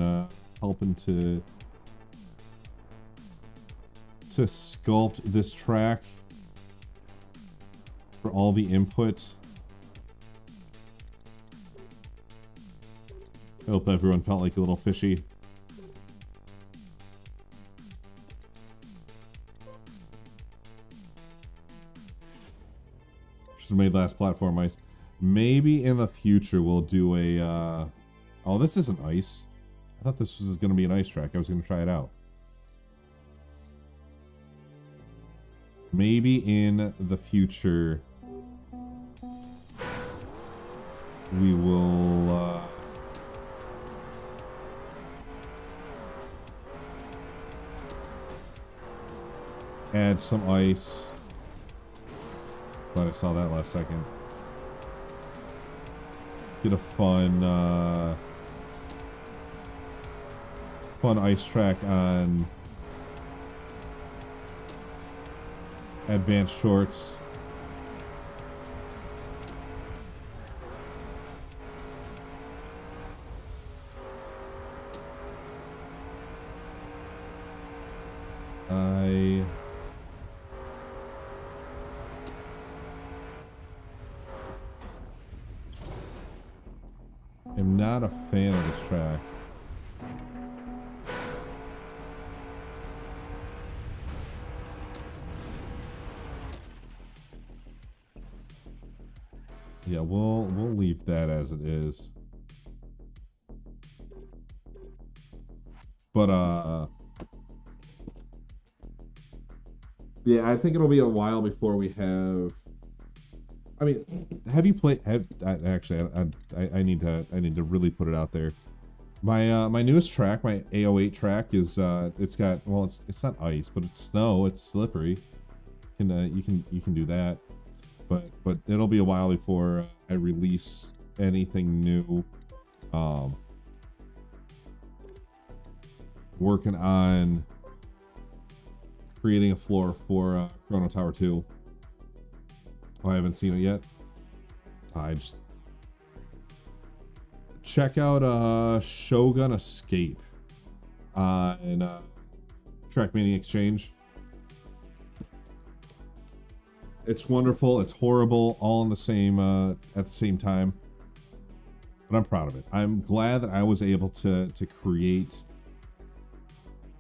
to sculpt this track, for all the input. I hope everyone felt like a little fishy. Should have made last platform ice. Maybe in the future we'll do a oh, this isn't ice. I thought this was going to be an ice track. I was going to try it out. Maybe in the future we will add some ice. Glad I saw that last second. Get a fun ice track on advanced shorts. I am not not a fan of this track. Yeah, we'll leave that as it is. But yeah, I think it'll be a while before we have. I mean, have you played? Actually, I need to really put it out there. My newest track, my AO8 track, is it's got, well, it's not ice, but it's snow. It's slippery. You can do that, but it'll be a while before I release anything new. Working on creating a floor for Chrono Tower 2. Oh, I haven't seen it yet. I just check out Shogun Escape on Trackmania Exchange. It's wonderful. It's horrible, all in the same at the same time. But I'm proud of it. I'm glad that I was able to create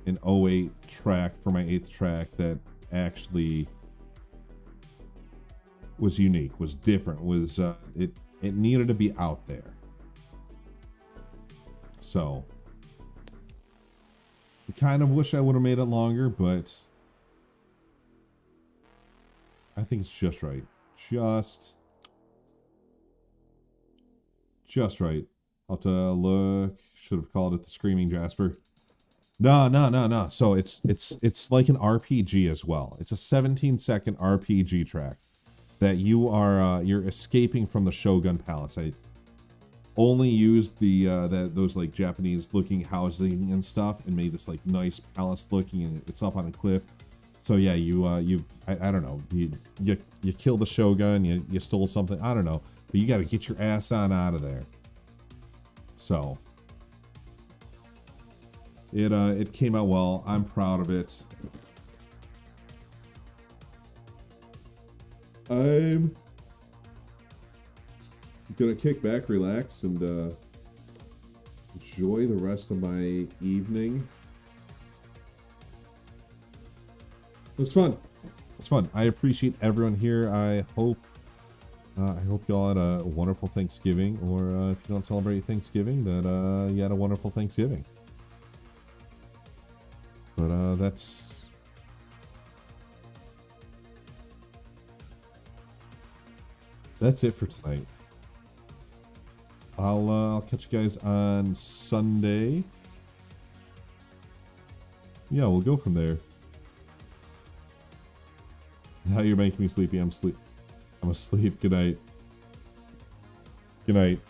an 08 track for my 8th track that actually was unique, was different, was it needed to be out there. So I kind of wish I would have made it longer, but I think it's just right. Just right. I'll have to look. Should have called it the Screaming Jasper. No. So it's like an RPG as well. It's a 17-second RPG track that you are you're escaping from the Shogun Palace. I only used those like Japanese looking housing and stuff and made this like nice palace looking, and it's up on a cliff. So yeah, I don't know, you kill the Shogun, you stole something, I don't know, but you got to get your ass on out of there. So it came out well. I'm proud of it. I'm gonna kick back, relax, and enjoy the rest of my evening. It was fun. It's fun. I appreciate everyone here. I hope y'all had a wonderful Thanksgiving, or if you don't celebrate Thanksgiving, that you had a wonderful Thanksgiving. But that's it for tonight. I'll catch you guys on Sunday. Yeah, we'll go from there. Now you're making me sleepy. I'm asleep. Good night. Good night.